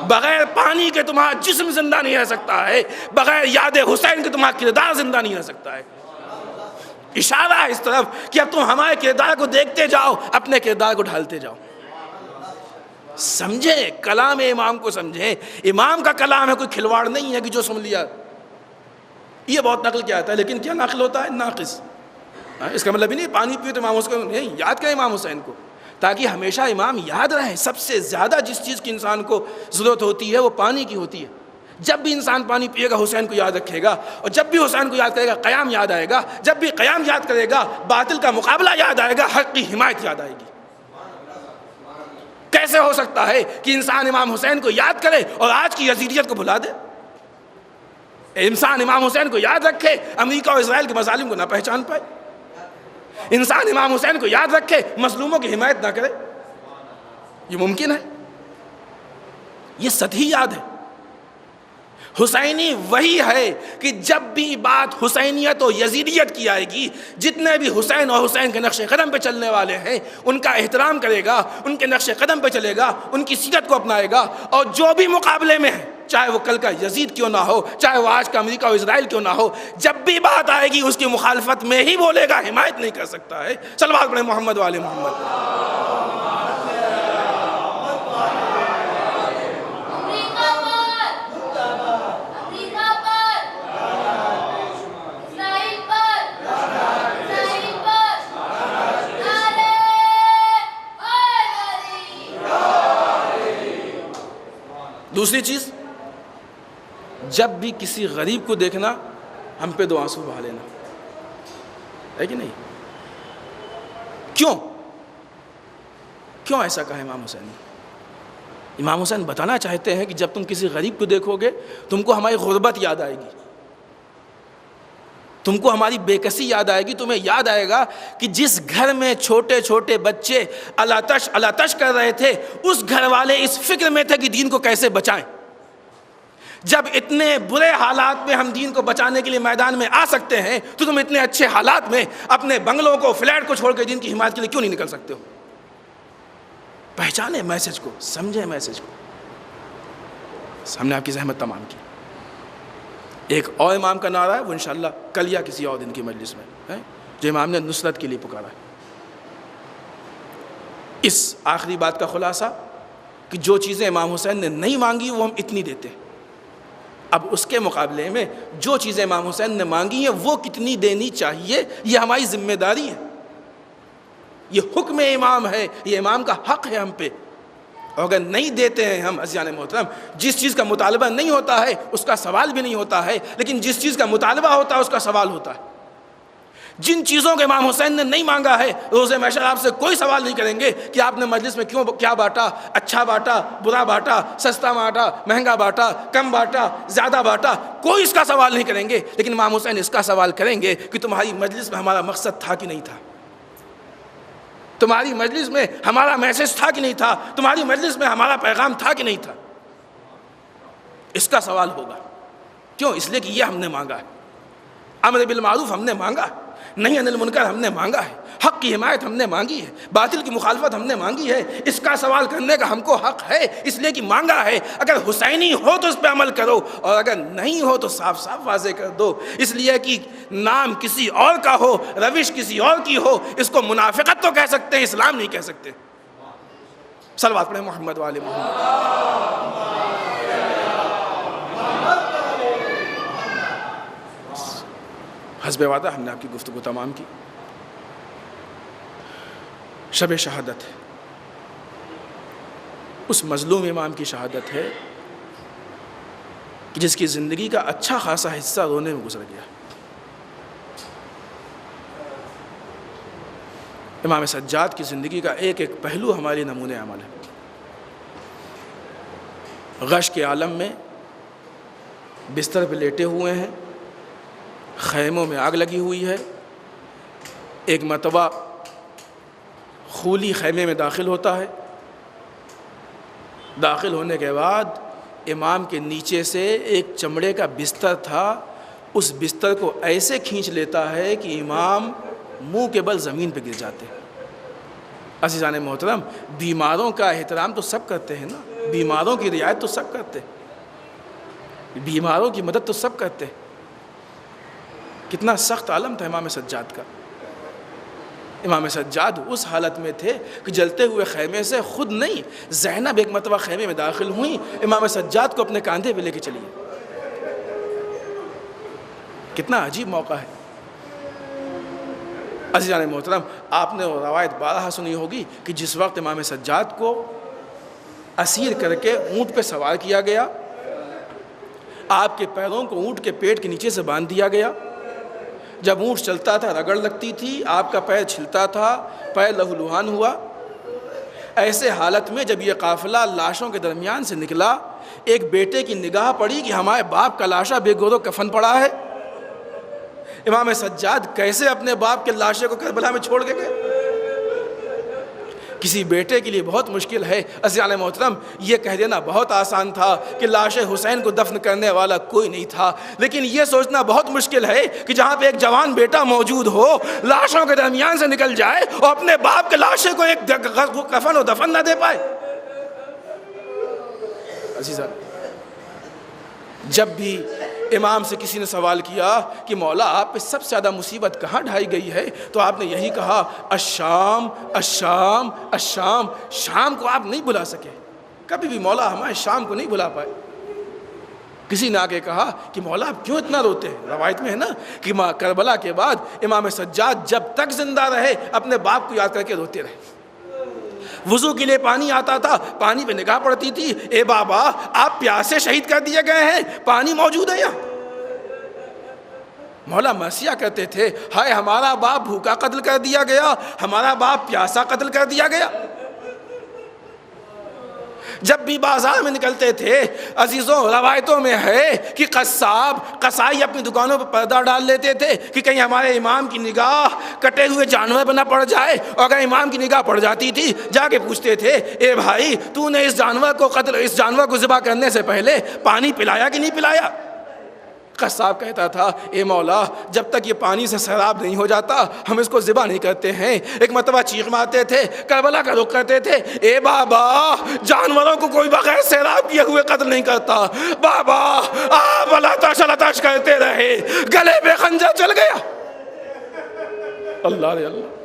Speaker 1: بغیر پانی کے تمہارا جسم زندہ نہیں رہ سکتا ہے، بغیر یاد حسین کے تمہارا کردار زندہ نہیں رہ سکتا ہے۔ اشارہ ہے اس طرف کہ اب تم ہمارے کردار کو دیکھتے جاؤ، اپنے کردار کو ڈھالتے جاؤ۔ سمجھے کلام امام کو، سمجھے امام کا کلام ہے، کوئی کھلواڑ نہیں ہے کہ جو سن لیا۔ یہ بہت نقل کیا جاتا ہے، لیکن کیا نقل ہوتا ہے؟ ناقص۔ اس کا مطلب ہی نہیں پانی پیو تو امام حسین نہیں، یاد کریں امام حسین کو، تاکہ ہمیشہ امام یاد رہے۔ سب سے زیادہ جس چیز کی انسان کو ضرورت ہوتی ہے وہ پانی کی ہوتی ہے۔ جب بھی انسان پانی پیے گا حسین کو یاد رکھے گا، اور جب بھی حسین کو یاد کرے گا قیام یاد آئے گا، جب بھی قیام یاد کرے گا باطل کا مقابلہ یاد آئے گا، حق کی حمایت یاد آئے گی۔ کیسے ہو سکتا ہے کہ انسان امام حسین کو یاد کرے اور آج کی یزیدیت کو بھلا دے؟ انسان امام حسین کو یاد رکھے، امریکہ اور اسرائیل کے مظالم کو نہ پہچان پائے۔ انسان امام حسین کو یاد رکھے، مظلوموں کی حمایت نہ کرے۔ یہ ممکن ہے؟ یہ سطحی یاد ہے۔ حسینی وہی ہے کہ جب بھی بات حسینیت و یزیدیت کی آئے گی، جتنے بھی حسین اور حسین کے نقش قدم پہ چلنے والے ہیں ان کا احترام کرے گا، ان کے نقش قدم پہ چلے گا، ان کی سیرت کو اپنائے گا، اور جو بھی مقابلے میں ہے، چاہے وہ کل کا یزید کیوں نہ ہو، چاہے وہ آج کا امریکہ اور اسرائیل کیوں نہ ہو، جب بھی بات آئے گی اس کی مخالفت میں ہی بولے گا، حمایت نہیں کر سکتا ہے۔ صلوات پڑھیں محمد والے محمد۔ دوسری چیز، جب بھی کسی غریب کو دیکھنا ہم پہ دو آنسو بہا لینا، ہے کہ نہیں؟ کیوں ایسا کہا امام حسین نے؟ امام حسین بتانا چاہتے ہیں کہ جب تم کسی غریب کو دیکھو گے تم کو ہماری غربت یاد آئے گی، تم کو ہماری بے کسی یاد آئے گی، تمہیں یاد آئے گا کہ جس گھر میں چھوٹے چھوٹے بچے اللہ تش کر رہے تھے، اس گھر والے اس فکر میں تھے کہ دین کو کیسے بچائیں۔ جب اتنے برے حالات میں ہم دین کو بچانے کے لیے میدان میں آ سکتے ہیں تو تم اتنے اچھے حالات میں اپنے بنگلوں کو، فلیٹ کو چھوڑ کے دین کی حمایت کے لیے کیوں نہیں نکل سکتے ہو؟ پہچانے میسج کو، سمجھے میسج کو۔ ہم نے آپ کی زحمت تمام کی۔ ایک اور امام کا نعرہ ہے، وہ انشاءاللہ کل یا کسی اور دن کی مجلس میں ہے، جو امام نے نصرت کے لیے پکارا ہے۔ اس آخری بات کا خلاصہ کہ جو چیزیں امام حسین نے نہیں مانگی وہ ہم اتنی دیتے ہیں، اب اس کے مقابلے میں جو چیزیں امام حسین نے مانگی ہیں وہ کتنی دینی چاہیے، یہ ہماری ذمہ داری ہے، یہ حکم امام ہے، یہ امام کا حق ہے ہم پہ۔ اور اگر نہیں دیتے ہیں ہم عزیزان محترم، جس چیز کا مطالبہ نہیں ہوتا ہے اس کا سوال بھی نہیں ہوتا ہے، لیکن جس چیز کا مطالبہ ہوتا ہے اس کا سوال ہوتا ہے۔ جن چیزوں کے امام حسین نے نہیں مانگا ہے، روز محشر آپ سے کوئی سوال نہیں کریں گے کہ آپ نے مجلس میں کیا بانٹا، اچھا بانٹا، برا بانٹا، سستا بانٹا، مہنگا بانٹا، کم بانٹا، زیادہ بانٹا، کوئی اس کا سوال نہیں کریں گے. لیکن امام حسین اس کا سوال کریں گے کہ تمہاری مجلس میں ہمارا مقصد تھا کہ نہیں تھا، تمہاری مجلس میں ہمارا میسج تھا کہ نہیں تھا، تمہاری مجلس میں ہمارا پیغام تھا کہ نہیں تھا. اس کا سوال ہوگا. کیوں؟ اس لیے کہ یہ ہم نے مانگا ہے. امر بالمعروف ہم نے مانگا ہے، نہیں عن المنکر ہم نے مانگا ہے، حق کی حمایت ہم نے مانگی ہے، باطل کی مخالفت ہم نے مانگی ہے. اس کا سوال کرنے کا ہم کو حق ہے، اس لیے کہ مانگا ہے. اگر حسینی ہو تو اس پہ عمل کرو، اور اگر نہیں ہو تو صاف صاف واضح کر دو. اس لیے کہ نام کسی اور کا ہو، روش کسی اور کی ہو، اس کو منافقت تو کہہ سکتے ہیں، اسلام نہیں کہہ سکتے. صلوات پڑھیں محمد والے محمد. حسب وعدہ ہم نے آپ کی گفتگو تمام کی. شب شہادت ہے، اس مظلوم امام کی شہادت ہے کہ جس کی زندگی کا اچھا خاصا حصہ رونے میں گزر گیا. امام سجاد کی زندگی کا ایک ایک پہلو ہمارے نمونے عمل ہے. غش کے عالم میں بستر پہ لیٹے ہوئے ہیں، خیموں میں آگ لگی ہوئی ہے. ایک مرتبہ خولی خیمے میں داخل ہوتا ہے. داخل ہونے کے بعد امام کے نیچے سے ایک چمڑے کا بستر تھا، اس بستر کو ایسے کھینچ لیتا ہے کہ امام منہ کے بل زمین پہ گر جاتے ہیں. عزیزان محترم، بیماروں کا احترام تو سب کرتے ہیں نا، بیماروں کی رعایت تو سب کرتے ہیں، بیماروں کی مدد تو سب کرتے ہیں. کتنا سخت عالم تھا امام سجاد کا. امام سجاد اس حالت میں تھے کہ جلتے ہوئے خیمے سے خود نہیں، زینب ایک مرتبہ خیمے میں داخل ہوئیں، امام سجاد کو اپنے کاندھے پہ لے کے چلی گئی. کتنا عجیب موقع ہے. عزیزان محترم، آپ نے وہ روایت بارہا سنی ہوگی کہ جس وقت امام سجاد کو اسیر کر کے اونٹ پہ سوار کیا گیا، آپ کے پیروں کو اونٹ کے پیٹ کے نیچے سے باندھ دیا گیا. جب اونٹ چلتا تھا رگڑ لگتی تھی، آپ کا پیر چھلتا تھا، پیر لہولہان ہوا. ایسے حالت میں جب یہ قافلہ لاشوں کے درمیان سے نکلا، ایک بیٹے کی نگاہ پڑی کہ ہمارے باپ کا لاشا بے گور و کفن پڑا ہے. امام سجاد کیسے اپنے باپ کے لاشے کو کربلا میں چھوڑ کے گئے؟ کسی بیٹے کے لیے بہت مشکل ہے. عزیزان محترم، یہ کہہ دینا بہت آسان تھا کہ لاش حسین کو دفن کرنے والا کوئی نہیں تھا، لیکن یہ سوچنا بہت مشکل ہے کہ جہاں پہ ایک جوان بیٹا موجود ہو، لاشوں کے درمیان سے نکل جائے اور اپنے باپ کے لاشے کو ایک کفن و دفن نہ دے پائے. عزیزان، جب بھی امام سے کسی نے سوال کیا کہ مولا آپ پہ سب سے زیادہ مصیبت کہاں ڈھائی گئی ہے، تو آپ نے یہی کہا، الشام الشام الشام. شام کو آپ نہیں بلا سکے، کبھی بھی مولا ہمارے شام کو نہیں بلا پائے. کسی نے آگے کہا کہ مولا آپ کیوں اتنا روتے ہیں؟ روایت میں ہے نا کہ کربلا کے بعد امام سجاد جب تک زندہ رہے اپنے باپ کو یاد کر کے روتے رہے. وضو کے لیے پانی آتا تھا، پانی پہ نگاہ پڑتی تھی، اے بابا آپ پیاسے شہید کر دیے گئے ہیں، پانی موجود ہے یہاں. مولا مسیح کرتے تھے، ہائے ہمارا باپ بھوکا قتل کر دیا گیا، ہمارا باپ پیاسا قتل کر دیا گیا. جب بھی بازار میں نکلتے تھے، عزیزوں روایتوں میں ہے کہ قصائی اپنی دکانوں پر پردہ ڈال لیتے تھے کہ کہیں ہمارے امام کی نگاہ کٹے ہوئے جانور پر نہ پڑ جائے. اور اگر امام کی نگاہ پڑ جاتی تھی، جا کے پوچھتے تھے، اے بھائی تو نے اس جانور کو ذبح کرنے سے پہلے پانی پلایا کہ نہیں پلایا؟ قصاب کہتا تھا، اے مولا جب تک یہ پانی سے سیراب نہیں ہو جاتا ہم اس کو ذبح نہیں کرتے ہیں. ایک مرتبہ چیخ مارتے تھے، کربلا کا رخ کرتے تھے، اے بابا جانوروں کو کوئی بغیر سیراب کیے ہوئے قتل نہیں کرتا. بابا آپ لطش لطش کرتے رہے، گلے پہ خنجر چل گیا. اللہ رے اللہ.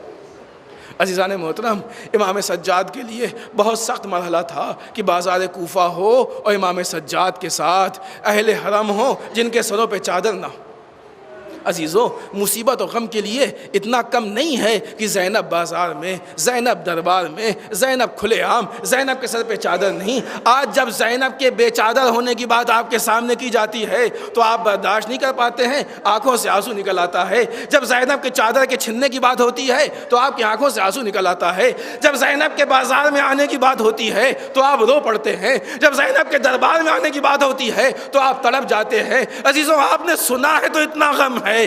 Speaker 1: عزیزان محترم، امام سجاد کے لیے بہت سخت مرحلہ تھا کہ بازار کوفہ ہو اور امام سجاد کے ساتھ اہل حرم ہو جن کے سروں پہ چادر نہ ہو. عزیزوں مصیبت و غم کے لیے اتنا کم نہیں ہے کہ زینب بازار میں، زینب دربار میں، زینب کھلے عام، زینب کے سر پہ چادر نہیں۔ آج جب زینب کے بے چادر ہونے کی بات آپ کے سامنے کی جاتی ہے تو آپ برداشت نہیں کر پاتے ہیں، آنکھوں سے آنسو نکل آتا ہے۔ جب زینب کے چادر کے چھننے کی بات ہوتی ہے تو آپ کی آنکھوں سے آنسو نکل آتا ہے۔ جب زینب کے بازار میں آنے کی بات ہوتی ہے تو آپ رو پڑتے ہیں۔ جب زینب کے دربار میں آنے کی بات ہوتی ہے تو آپ تڑپ جاتے ہیں۔ عزیزوں آپ نے سنا ہے تو اتنا غم ہے،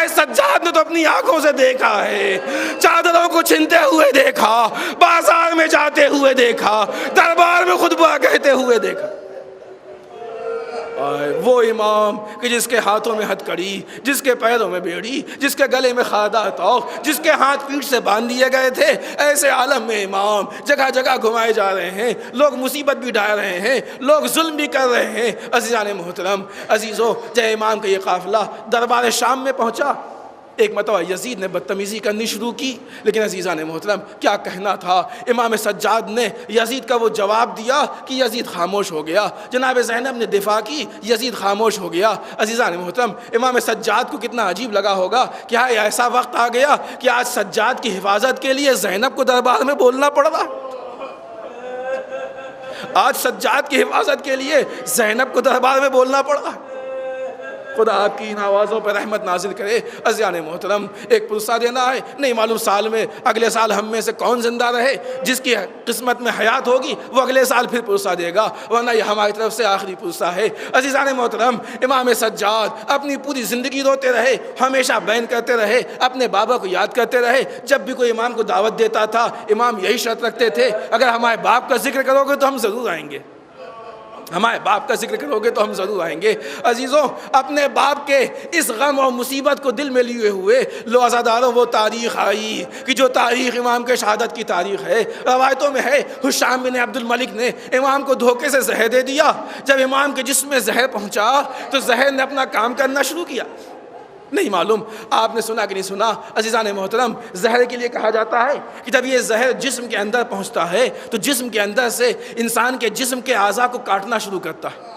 Speaker 1: سجاد نے تو اپنی آنکھوں سے دیکھا ہے، چادروں کو چھنتے ہوئے دیکھا، بازار میں جاتے ہوئے دیکھا، دربار میں خطبہ کہتے ہوئے دیکھا۔ وہ امام کہ جس کے ہاتھوں میں ہتھکڑی، جس کے پیروں میں بیڑی، جس کے گلے میں خادہ توق، جس کے ہاتھ پیٹھ سے باندھ دیے گئے تھے، ایسے عالم میں امام جگہ جگہ گھمائے جا رہے ہیں، لوگ مصیبت بھی ڈال رہے ہیں، لوگ ظلم بھی کر رہے ہیں۔ عزیزان محترم، عزیزوں جب امام کا یہ قافلہ دربار شام میں پہنچا، ایک مرتبہ یزید نے بدتمیزی کرنی شروع کی، لیکن عزیزان محترم کیا کہنا تھا۔ امام سجاد نے یزید کا وہ جواب دیا کہ یزید خاموش ہو گیا۔ جناب زینب نے دفاع کی، یزید خاموش ہو گیا۔ عزیزان محترم امام سجاد کو کتنا عجیب لگا ہوگا کہ ہاں ایسا وقت آ گیا کہ آج سجاد کی حفاظت کے لیے زینب کو دربار میں بولنا پڑ رہا۔ آج سجاد کی حفاظت کے لیے زینب کو دربار میں بولنا پڑ رہا۔ خدا آپ کی ان آوازوں پر رحمت نازل کرے۔ عزیزان محترم ایک پرسہ دینا ہے، نہیں معلوم سال میں اگلے سال ہم میں سے کون زندہ رہے، جس کی قسمت میں حیات ہوگی وہ اگلے سال پھر پرسہ دے گا، ورنہ یہ ہماری طرف سے آخری پرسہ ہے۔ عزیزان محترم امام سجاد اپنی پوری زندگی روتے رہے، ہمیشہ بیان کرتے رہے، اپنے بابا کو یاد کرتے رہے۔ جب بھی کوئی امام کو دعوت دیتا تھا امام یہی شرط رکھتے تھے، اگر ہمارے باپ کا ذکر کرو گے تو ہم ضرور آئیں گے، ہمارے باپ کا ذکر کرو گے تو ہم ضرور آئیں گے۔ عزیزوں اپنے باپ کے اس غم اور مصیبت کو دل میں لیے ہوئے لو عزاداروں وہ تاریخ آئی کہ جو تاریخ امام کے شہادت کی تاریخ ہے۔ روایتوں میں ہے حشام بن عبد الملک نے امام کو دھوکے سے زہر دے دیا۔ جب امام کے جسم میں زہر پہنچا تو زہر نے اپنا کام کرنا شروع کیا۔ نہیں معلوم آپ نے سنا کہ نہیں سنا، عزیزان محترم زہر کے لیے کہا جاتا ہے کہ جب یہ زہر جسم کے اندر پہنچتا ہے تو جسم کے اندر سے انسان کے جسم کے اعضاء کو کاٹنا شروع کرتا ہے،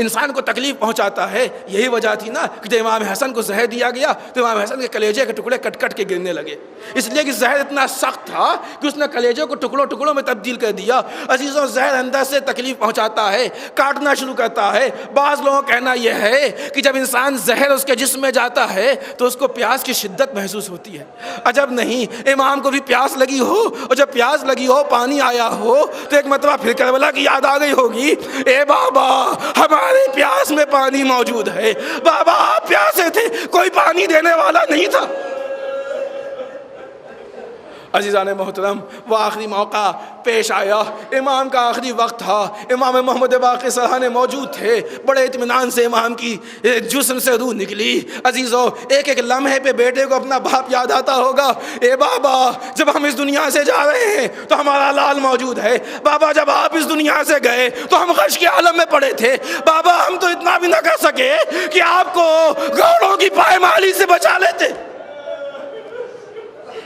Speaker 1: انسان کو تکلیف پہنچاتا ہے۔ یہی وجہ تھی نا کہ جب امام حسن کو زہر دیا گیا تو امام حسن کے کلیجے کے ٹکڑے کٹ کٹ کے گرنے لگے، اس لیے کہ زہر اتنا سخت تھا کہ اس نے کلیجے کو ٹکڑوں ٹکڑوں میں تبدیل کر دیا۔ عزیزوں زہر اندر سے تکلیف پہنچاتا ہے، کاٹنا شروع کرتا ہے۔ بعض لوگوں کا کہنا یہ ہے کہ جب انسان زہر اس کے جسم میں جاتا ہے تو اس کو پیاس کی شدت محسوس ہوتی ہے۔ عجب نہیں امام کو بھی پیاس لگی ہو، اور جب پیاس لگی ہو پانی آیا ہو تو ایک مرتبہ پھر کربلا کی یاد آ گئی ہوگی، اے بابا ہمارے پیاس میں پانی موجود ہے، بابا آپ پیاسے تھے کوئی پانی دینے والا نہیں تھا۔ عزیزان محترم وہ آخری موقع پیش آیا، امام کا آخری وقت تھا، امام محمد باقر سرہانے موجود تھے، بڑے اطمینان سے امام کی جسم سے روح نکلی۔ عزیزوں ایک ایک لمحے پہ بیٹے کو اپنا باپ یاد آتا ہوگا، اے بابا جب ہم اس دنیا سے جا رہے ہیں تو ہمارا لال موجود ہے، بابا جب آپ اس دنیا سے گئے تو ہم غش کے عالم میں پڑے تھے، بابا ہم تو اتنا بھی نہ کر سکے کہ آپ کو گھوڑوں کی پائمالی سے بچا لیتے۔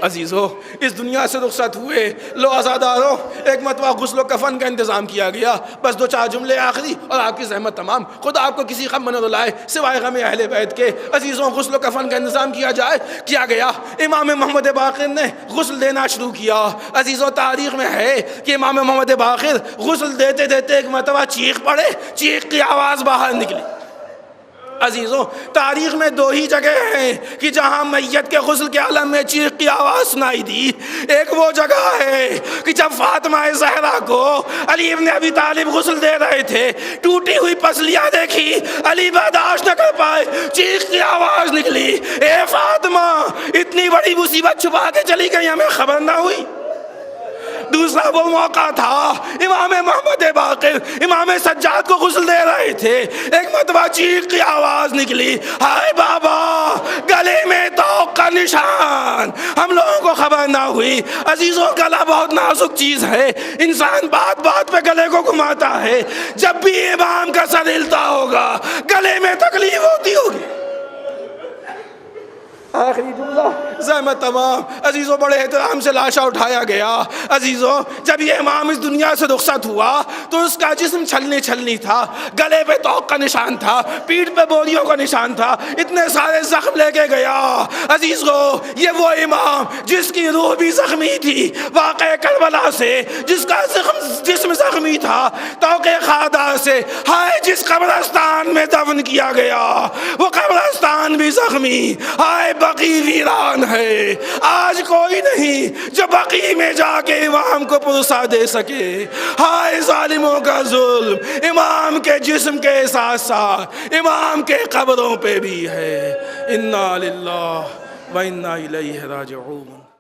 Speaker 1: عزیزو اس دنیا سے رخصت ہوئے، لو عزاداروں ایک مرتبہ غسل و کفن کا انتظام کیا گیا، بس دو چار جملے آخری اور آپ کی زحمت تمام، خدا آپ کو کسی غم میں نہ رلائے سوائے غم اہل بیت کے۔ عزیزوں غسل و کفن کا انتظام کیا گیا، امام محمد باقر نے غسل دینا شروع کیا۔ عزیزوں تاریخ میں ہے کہ امام محمد باقر غسل دیتے دیتے ایک مرتبہ چیخ پڑے، چیخ کی آواز باہر نکلی۔ عزیزوں تاریخ میں دو ہی جگہ ہیں کہ جہاں میت کے غسل کے عالم میں چیخ کی آواز سنائی دی۔ ایک وہ جگہ ہے کہ جب فاطمہ زہرا کو علی ابن ابی طالب غسل دے رہے تھے، ٹوٹی ہوئی پسلیاں دیکھی، علی برداشت نہ کر پائے، چیخ کی آواز نکلی، اے فاطمہ اتنی بڑی مصیبت چھپا کے چلی گئی ہمیں خبر نہ ہوئی۔ دوسرا وہ موقع تھا امام محمد باقر امام سجاد کو غسل دے رہے تھے، ایک مرتبہ چیخ کی آواز نکلی، ہائے بابا گلے میں توق کا نشان، ہم لوگوں کو خبر نہ ہوئی۔ عزیزوں گلا بہت نازک چیز ہے، انسان بات بات پہ گلے کو گھماتا ہے، جب بھی امام کا سر ہلتا ہوگا گلے میں تکلیف ہوتی ہوگی۔ آخری جملہ زحمت تمام۔ عزیزوں بڑے احترام سے لاشا اٹھایا گیا۔ عزیزوں جب یہ امام اس دنیا سے رخصت ہوا تو اس کا جسم چھلنی چھلنی تھا، گلے پہ توق کا نشان تھا، پیٹھ پہ بوریوں کا نشان تھا، اتنے سارے زخم لے کے گیا۔ عزیزو، یہ وہ امام جس کی روح بھی زخمی تھی واقعہ کربلا سے، جس کا جسم زخمی تھا توق خادا سے، ہائے جس قبرستان میں دفن کیا گیا وہ قبرستان بھی زخمی، ہائے بقی ویران ہے، آج کوئی نہیں جو بقی میں جا کے امام کو پرسا دے سکے۔ ہائے ظالموں کا ظلم امام کے جسم کے ساتھ ساتھ امام کے قبروں پہ بھی ہے۔ انا للہ و انا الیہ راجعون۔